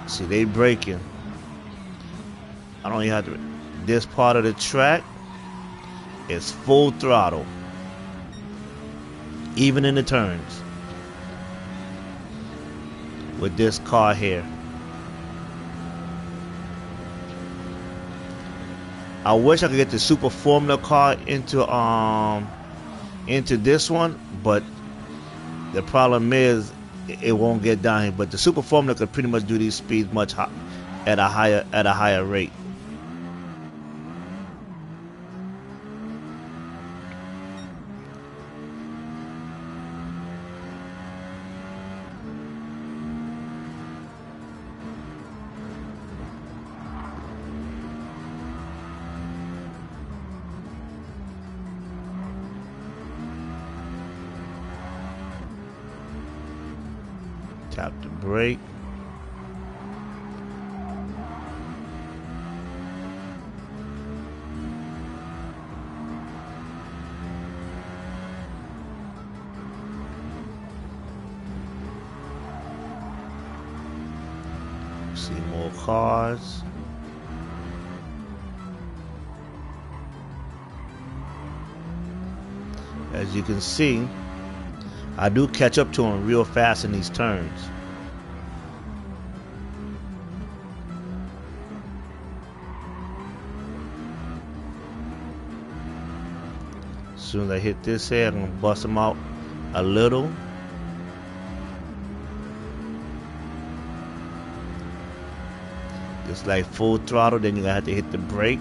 See, they braking. I don't even have to. This part of the track is full throttle. Even in the turns. With this car here. I wish I could get the Super Formula car into this one, but the problem is it won't get down here. But the Super Formula could pretty much do these speeds much at a higher rate. Tap the brake. See more cars. As you can see, I do catch up to him real fast in these turns. As soon as I hit this here, I'm going to bust him out a little. Just like full throttle, then you're going to have to hit the brake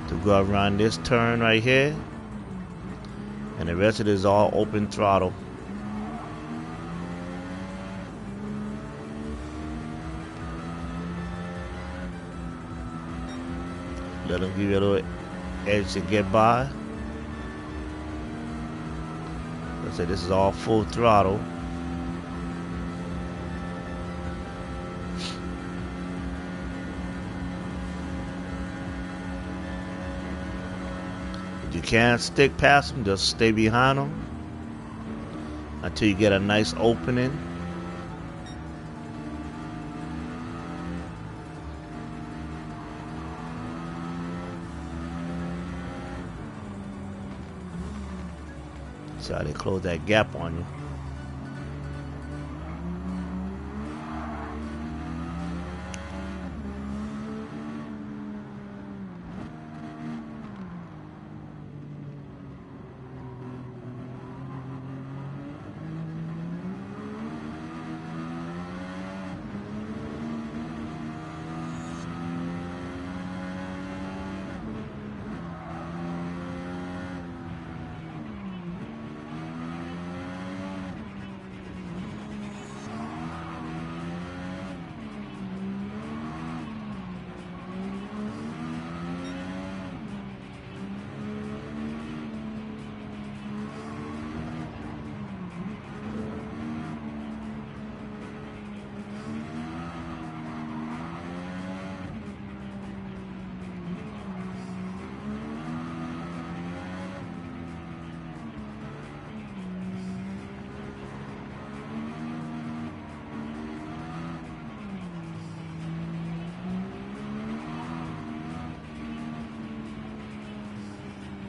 to go around this turn right here. And the rest of it is all open throttle. Let them give you a little edge to get by. Let's say this is all full throttle. If you can't stick past them, just stay behind them until you get a nice opening. See how they close that gap on you.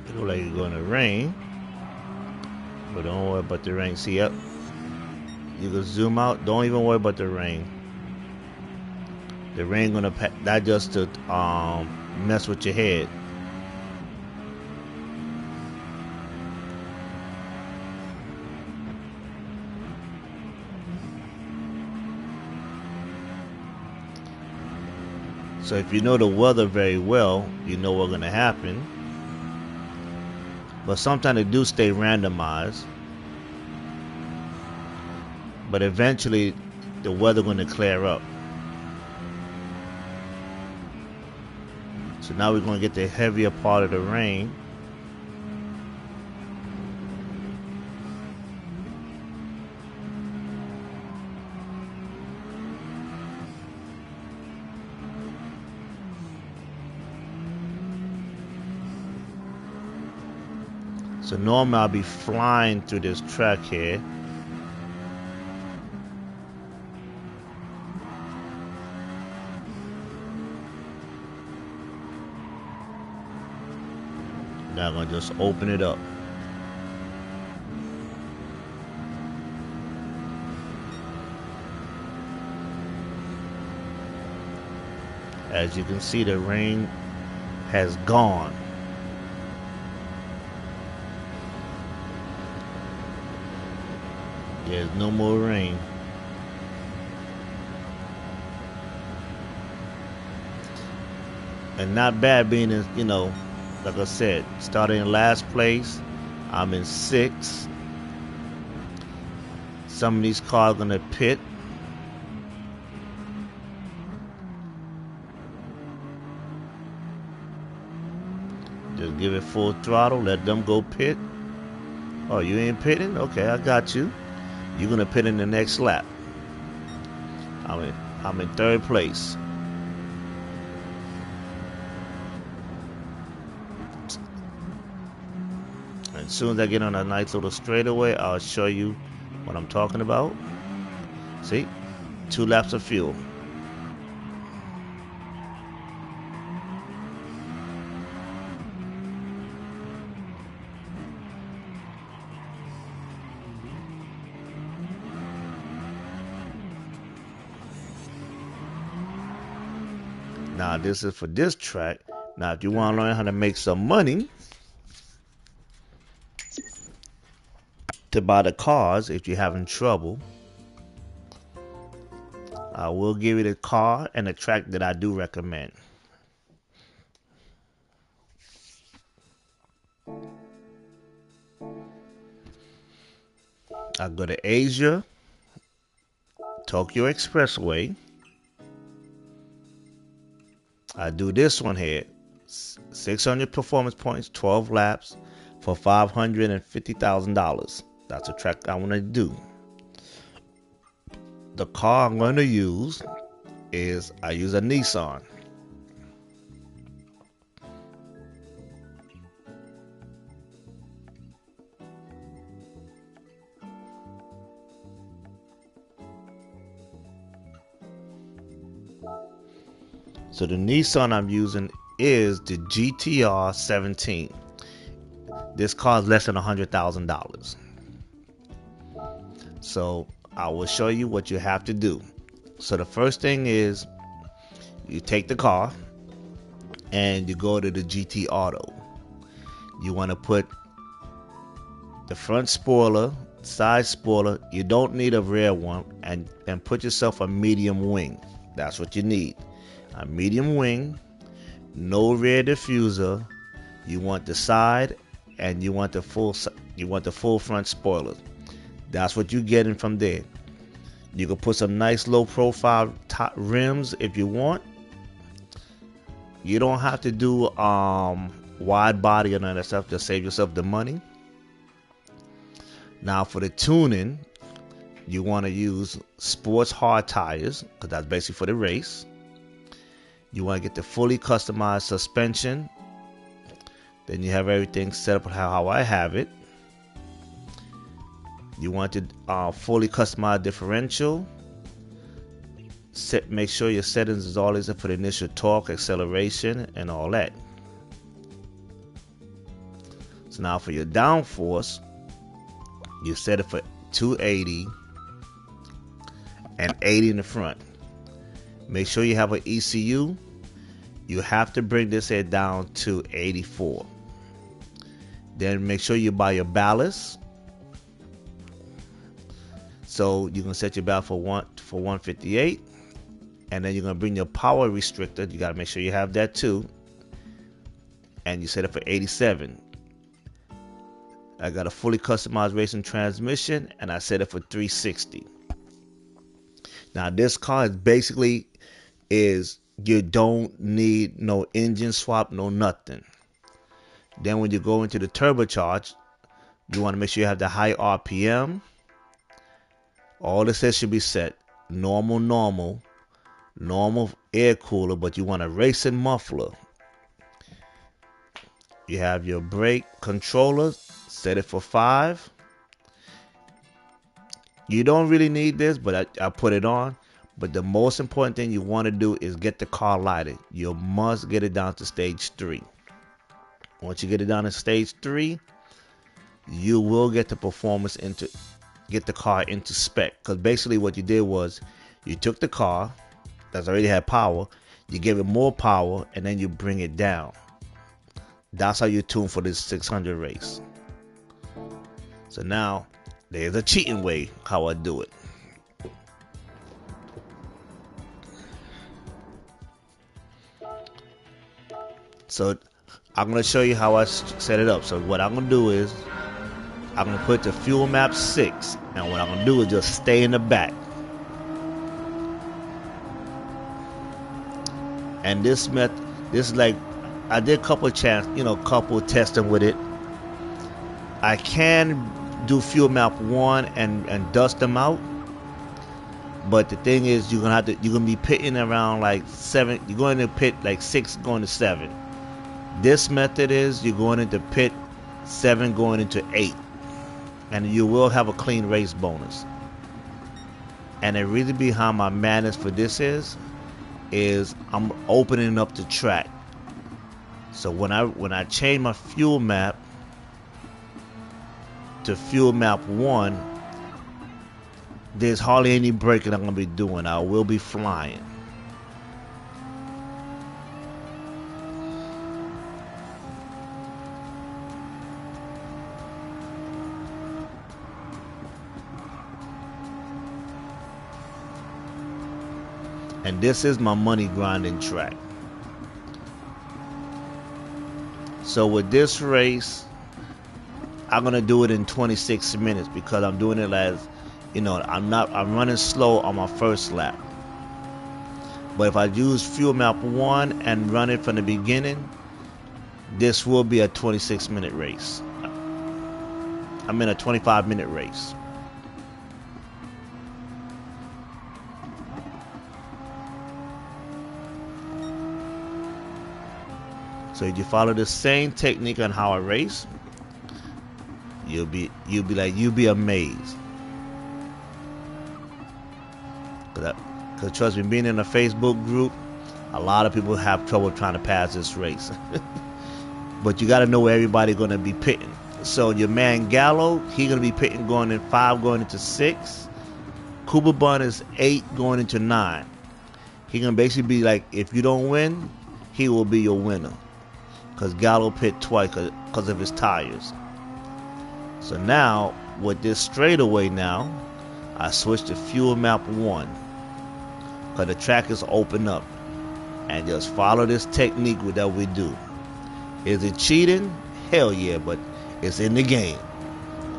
It looks like it's going to rain, but don't worry about the rain. See, up. You can zoom out. Don't even worry about the rain. The rain gonna not just to mess with your head. So if you know the weather very well, you know what's gonna happen. But sometimes they do stay randomized. But eventually, the weather gonna clear up. So now we're gonna get the heavier part of the rain. So normally I'll be flying through this track here. Now I'm gonna just open it up. As you can see, the rain has gone. There's no more rain. And not bad being in, you know, like I said, starting in last place. I'm in 6th. Some of these cars are gonna pit. Just give it full throttle, let them go pit. Oh, you ain't pitting? Okay, I got you. You're gonna pit in the next lap. I'm in 3rd place. And as soon as I get on a nice little straightaway, I'll show you what I'm talking about. See? 2 laps of fuel. Now this is for this track. Now if you want to learn how to make some money to buy the cars, if you're having trouble, I will give you the car and the track that I do recommend. I go to Asia, Tokyo Expressway. I do this one here, 600 performance points, 12 laps for $550,000. That's a track I want to do. The car I'm going to use is I use a Nissan. So the Nissan I'm using is the GTR 17. This car is less than $100,000. So I will show you what you have to do. So the first thing is you take the car and you go to the GT Auto. You want to put the front spoiler, side spoiler. You don't need a rear one, and put yourself a medium wing. That's what you need. A medium wing, no rear diffuser. You want the side, and you want the full front spoilers. That's what you're getting from there. You can put some nice low profile top rims if you want. You don't have to do wide body or none of that stuff to save yourself the money. Now for the tuning, you want to use sports hard tires, because that's basically for the race. You want to get the fully customized suspension. Then you have everything set up how I have it. You want to fully customize differential. Make sure your settings is always for the initial torque, acceleration, and all that. So now for your downforce, you set it for 280 and 80 in the front. Make sure you have an ECU. You have to bring this head down to 84. Then make sure you buy your ballast. So you can set your ballast for 158, and then you're gonna bring your power restrictor. You gotta make sure you have that too. And you set it for 87. I got a fully customized racing transmission, and I set it for 360. Now this car is you don't need no engine swap, no nothing. Then when you go into the turbocharge, you want to make sure you have the high RPM. All this should be set normal air cooler, but you want a racing muffler. You have your brake controller, set it for 5. You don't really need this, but I put it on. But the most important thing you want to do is get the car lighted. You must get it down to stage 3. Once you get it down to stage 3, you will get the performance get the car into spec. Because basically what you did was you took the car that's already had power, you give it more power, and then you bring it down. That's how you tune for this 600 race. So now there's a cheating way how I do it. So I'm going to show you how I set it up. So what I'm going to do is I'm going to put the fuel map 6, and what I'm going to do is just stay in the back. And this is like, I did a couple testing with it. I can do fuel map 1 and dust them out, but the thing is you're gonna be pitting around like 7. You're going to pit like 6 going to 7. This method is you're going into pit 7 going into 8, and you will have a clean race bonus. And the reason behind my madness for this is I'm opening up the track. So when I change my fuel map to fuel map 1, there's hardly any braking I'm gonna be doing. I will be flying. And this is my money grinding track. So with this race, I'm gonna do it in 26 minutes because I'm doing it as, I'm running slow on my first lap. But if I use fuel map 1 and run it from the beginning, this will be a 26-minute race. I'm in a 25-minute race. So if you follow the same technique on how I race, you'll be amazed. Cause trust me, being in a Facebook group, a lot of people have trouble trying to pass this race. But you got to know where everybody's gonna be pitting. So your man Gallo, he gonna be pitting going in 5, going into 6. Kuba Bun is 8, going into 9. He gonna basically be like, if you don't win, he will be your winner. Cause Gallo pit twice because of his tires. So now with this straightaway now, I switched to fuel map 1. Cause the track is open up. And just follow this technique that we do. Is it cheating? Hell yeah, but it's in the game.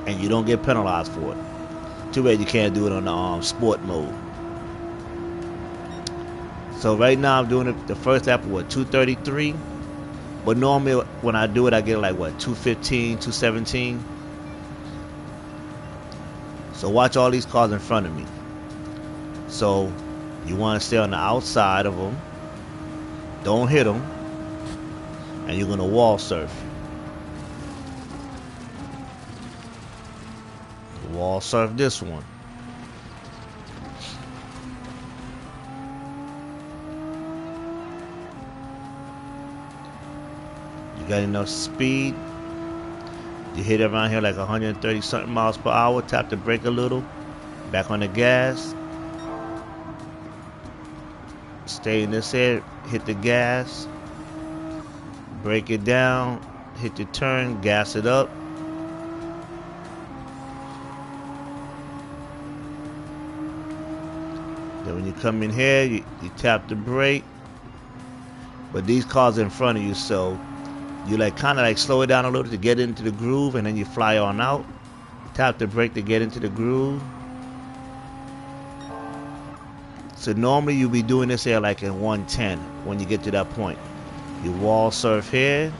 And you don't get penalized for it. Too bad you can't do it on the sport mode. So right now I'm doing it, the first lap was 233. But normally when I do it, I get like what, 215, 217. So watch all these cars in front of me. So you want to stay on the outside of them. Don't hit them. And you're going to wall surf. Wall surf this one. You got enough speed. You hit around here like 130 something miles per hour. Tap the brake a little. Back on the gas. Stay in this area. Hit the gas. Break it down. Hit the turn. Gas it up. Then when you come in here, you tap the brake. But these cars in front of you, so you like kind of like slow it down a little to get into the groove, and then you fly on out. Tap the brake to get into the groove. So normally you'll be doing this here like in 110 when you get to that point. You wall surf here.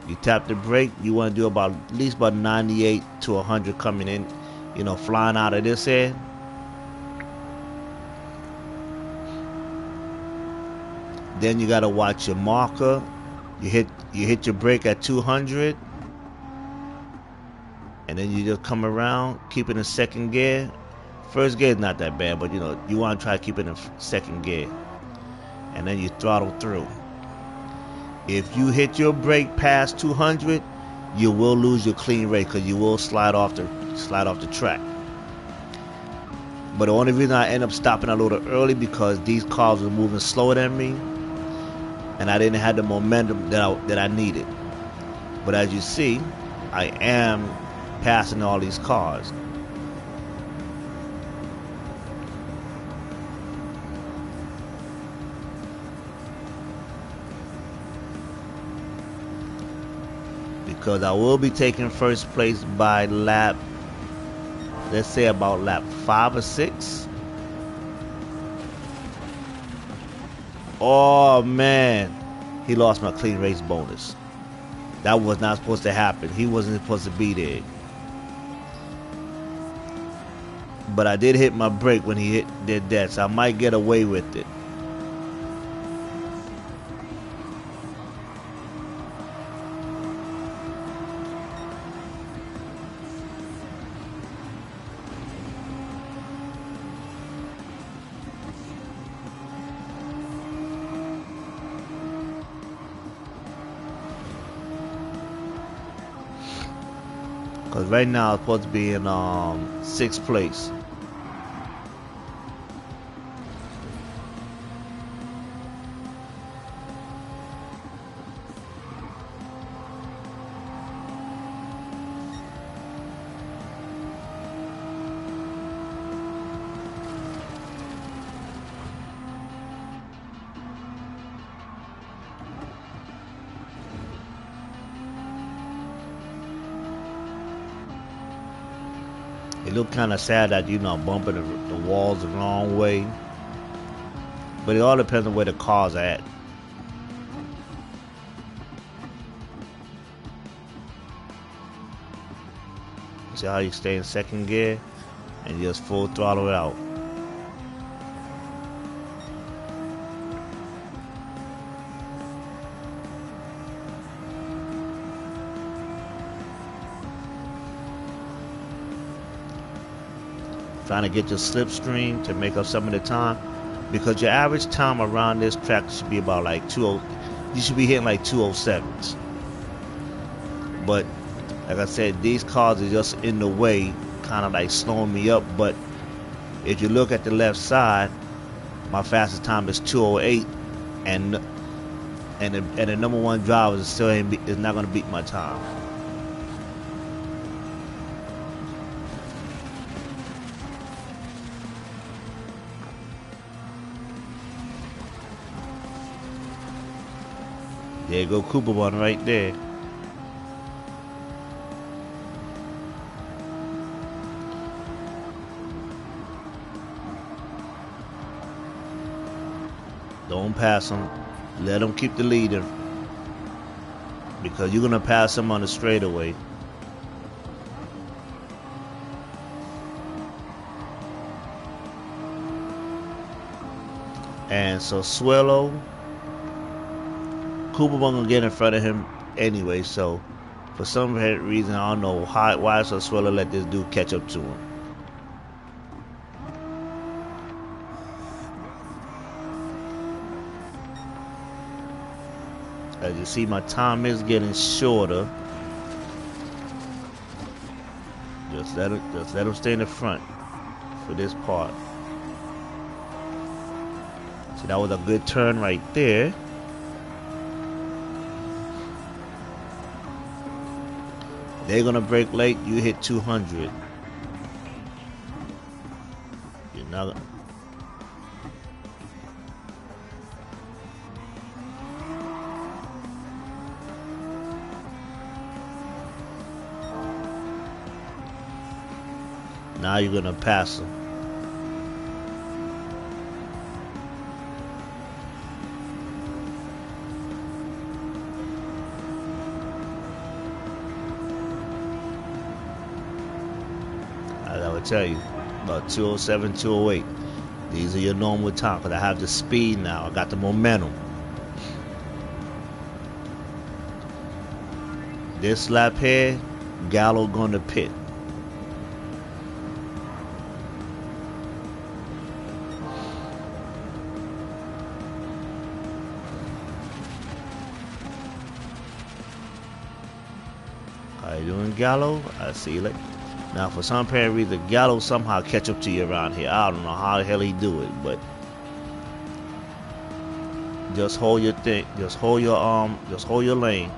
You tap the brake. You want to do about at least about 98 to 100 coming in, you know, flying out of this here. Then you gotta watch your marker. You hit your brake at 200, and then you just come around, keep it in second gear. First gear is not that bad, but you know you want to try to keep it in second gear, and then you throttle through. If you hit your brake past 200, you will lose your clean rate because you will slide off the track. But the only reason I end up stopping a little early because these cars were moving slower than me, and I didn't have the momentum that I needed. But as you see, I am passing all these cars. Because I will be taking first place by lap, let's say about lap 5 or 6. Oh man, he lost my clean race bonus. That was not supposed to happen. He wasn't supposed to be there. But I did hit my brake when he did that, so I might get away with it. Because right now I'm supposed to be in 6th place. It looked kind of sad that, you know, I'm bumping the walls the wrong way. But it all depends on where the car's at. See how you stay in second gear and just full throttle it out. Trying to get your slipstream to make up some of the time, because your average time around this track should be about like 20. You should be hitting like 207s. But like I said, these cars are just in the way, kind of like slowing me up. But if you look at the left side, my fastest time is 208, and the number one driver is not going to beat my time. There you go, Cooper one right there. Don't pass him. Let him keep the leader, because you're gonna pass him on the straightaway. And so Swallow, Cooper wasn't gonna get in front of him anyway. So for some reason, I don't know why so Swallow let this dude catch up to him. As you see, my time is getting shorter. Just let him stay in the front for this part. See, that was a good turn right there. They're gonna brake late. You hit 200. You're not. Now you're gonna pass them. As I would tell you, about 207, 208. These are your normal time, because I have the speed now. I got the momentum. This lap here, Gallo gonna pit. How you doing, Gallo? I see you later. Now, for some apparent reason, Gallo somehow catch up to you around here. I don't know how the hell he do it, but just hold your thing. Just hold your lane.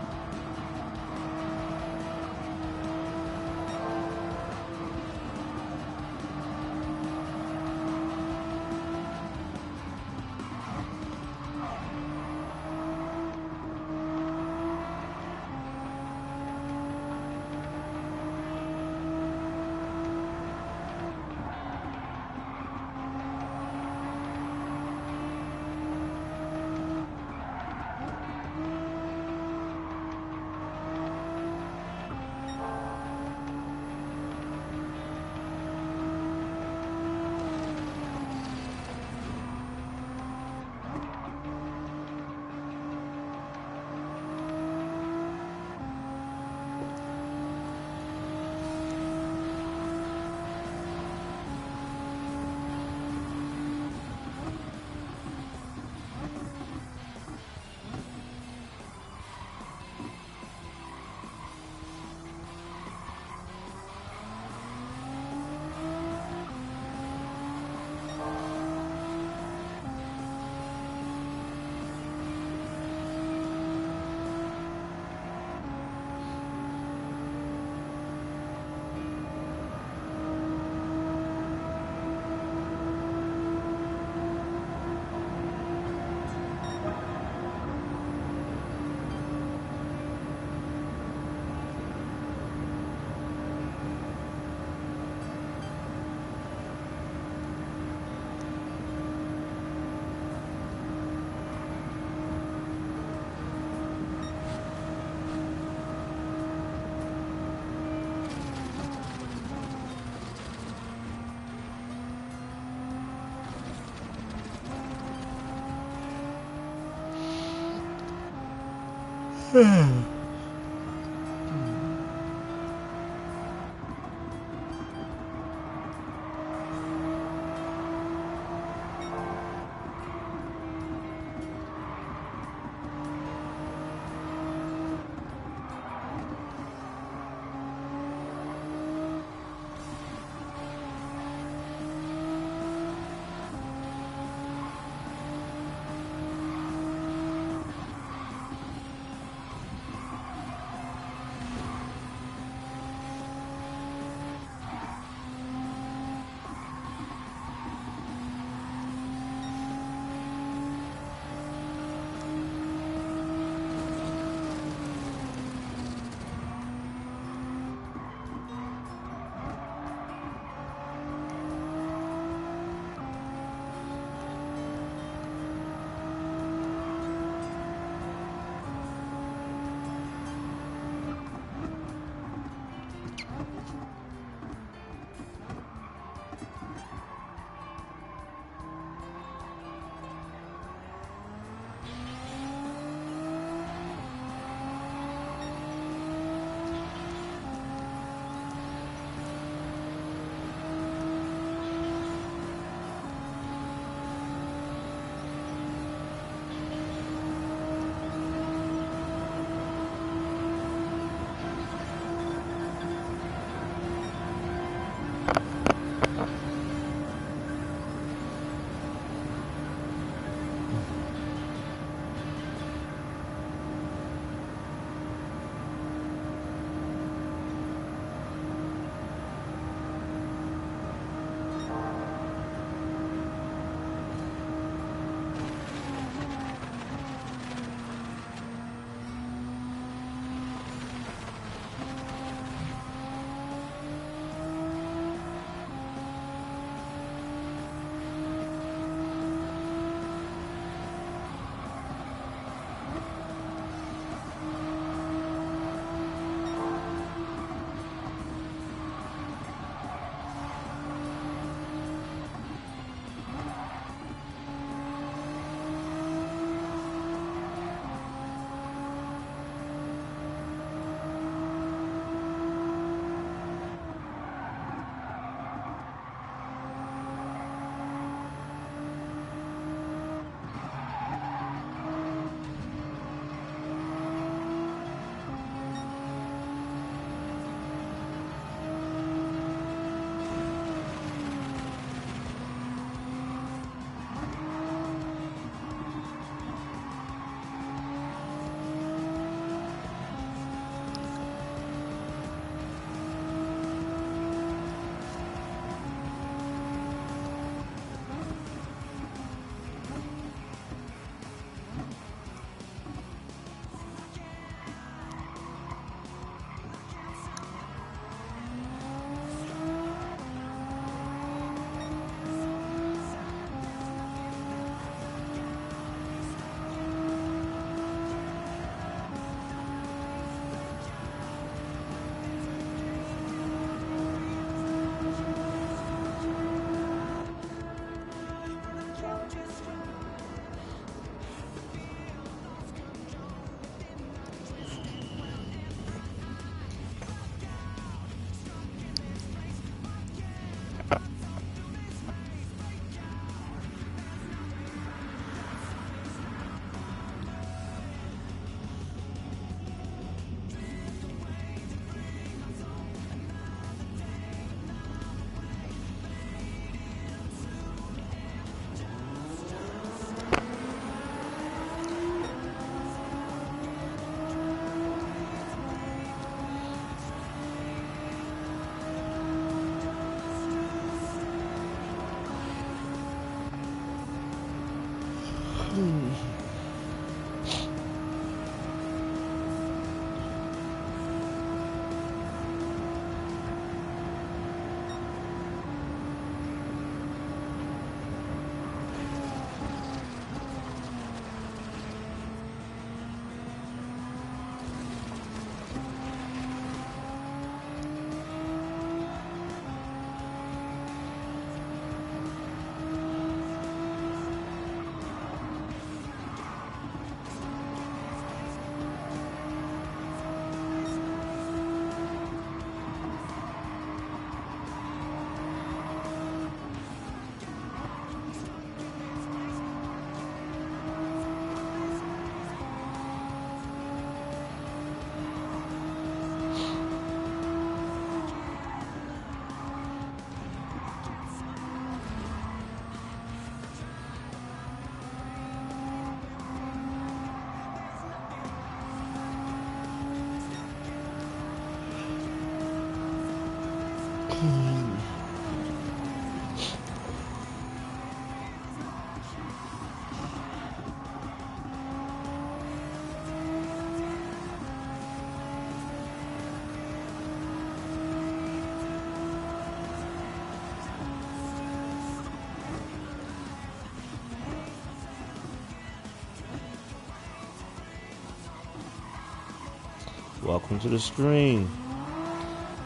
Welcome to the stream.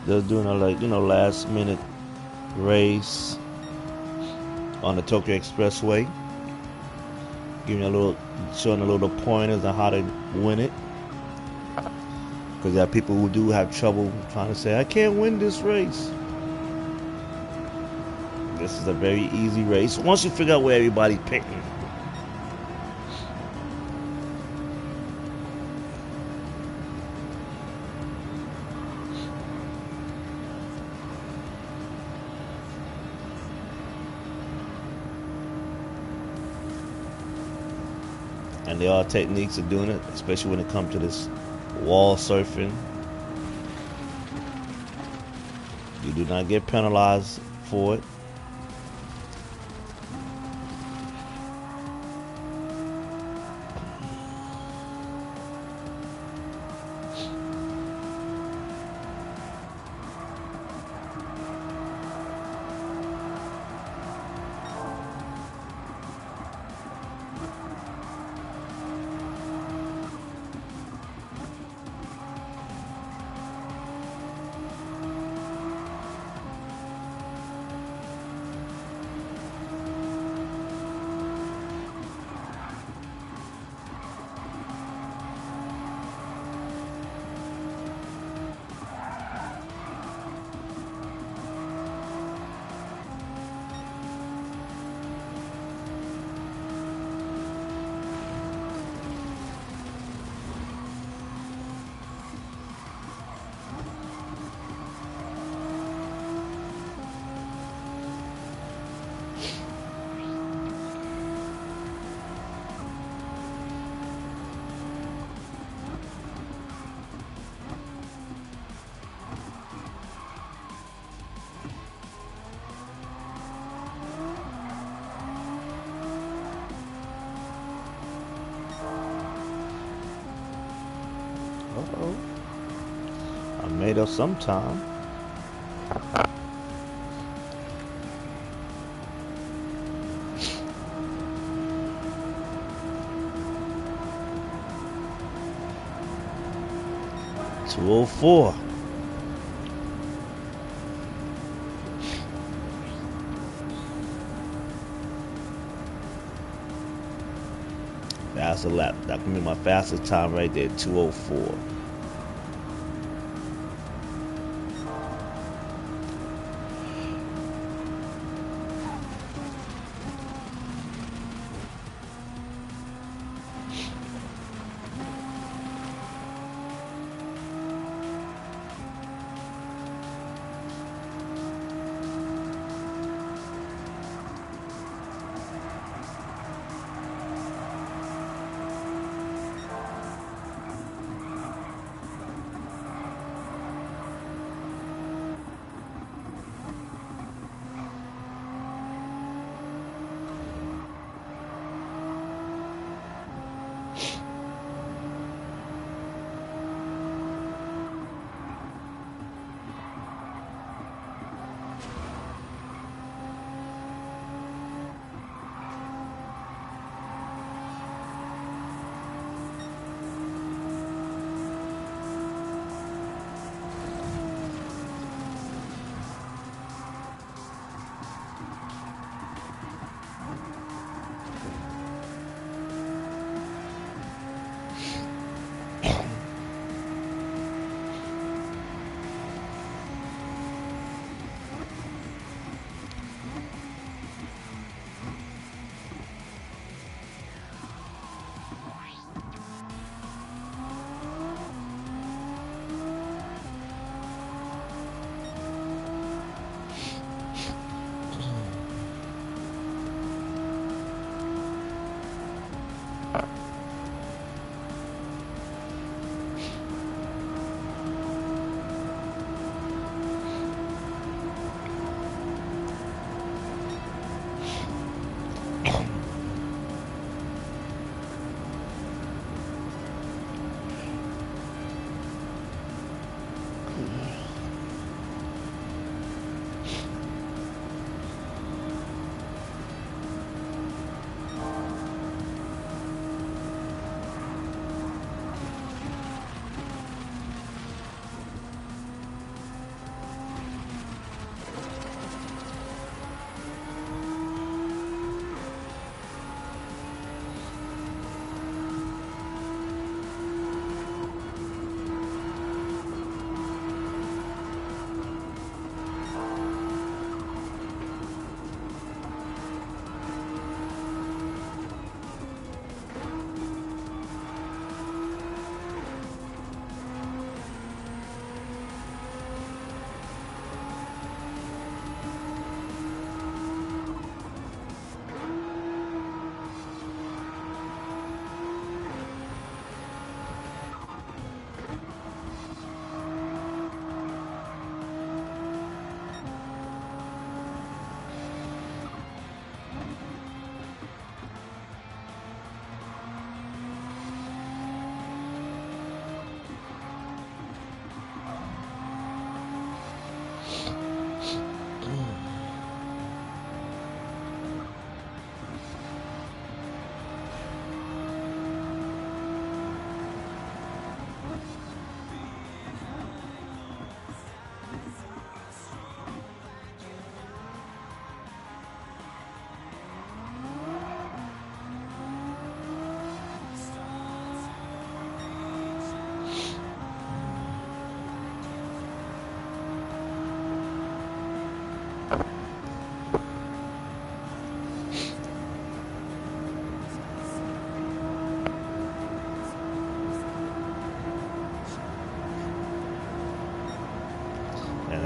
Just doing a last minute race on the Tokyo Expressway. Giving showing a little pointers on how to win it. Because there are people who do have trouble trying to say, I can't win this race. This is a very easy race. Once you figure out where everybody's picking. And there are techniques of doing it, especially when it comes to this wall surfing. You do not get penalized for it. Uh-oh. I made up some time. $204. Faster lap. That can be my fastest time right there, 204.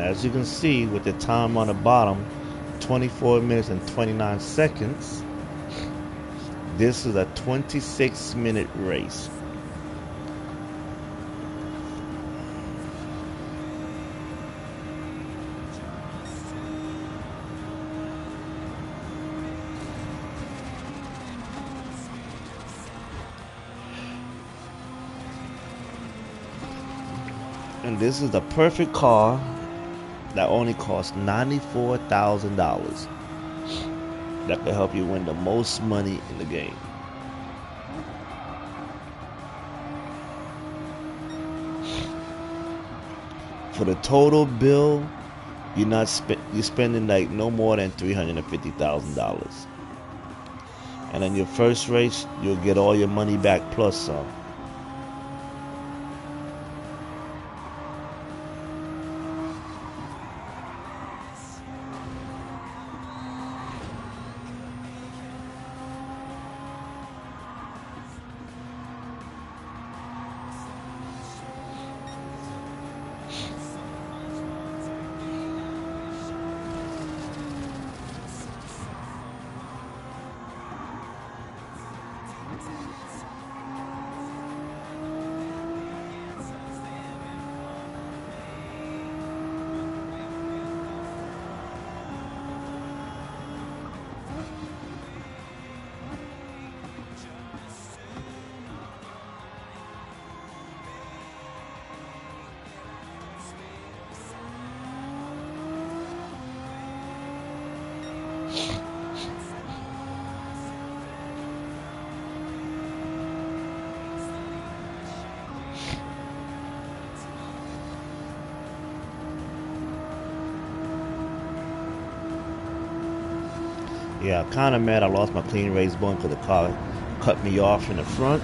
as you can see with the time on the bottom, 24 minutes and 29 seconds, this is a 26-minute race. And this is the perfect car that only costs $94,000 that can help you win the most money in the game. For the total bill, you're spending like no more than $350,000. And in your first race, you'll get all your money back plus some. Yeah, kind of mad I lost my clean race button because the car cut me off in the front.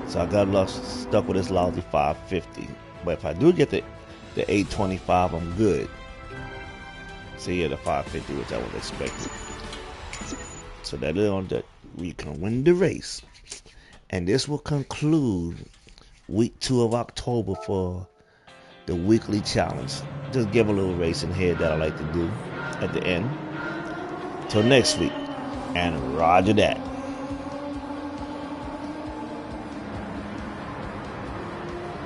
So I got stuck with this lousy 550. But if I do get the 825, I'm good. So yeah, the 550, which I was expecting. So that is on that we can win the race. And this will conclude week 2 of October for the weekly challenge. Just give a little race in here that I like to do at the end. Till next week, and roger that.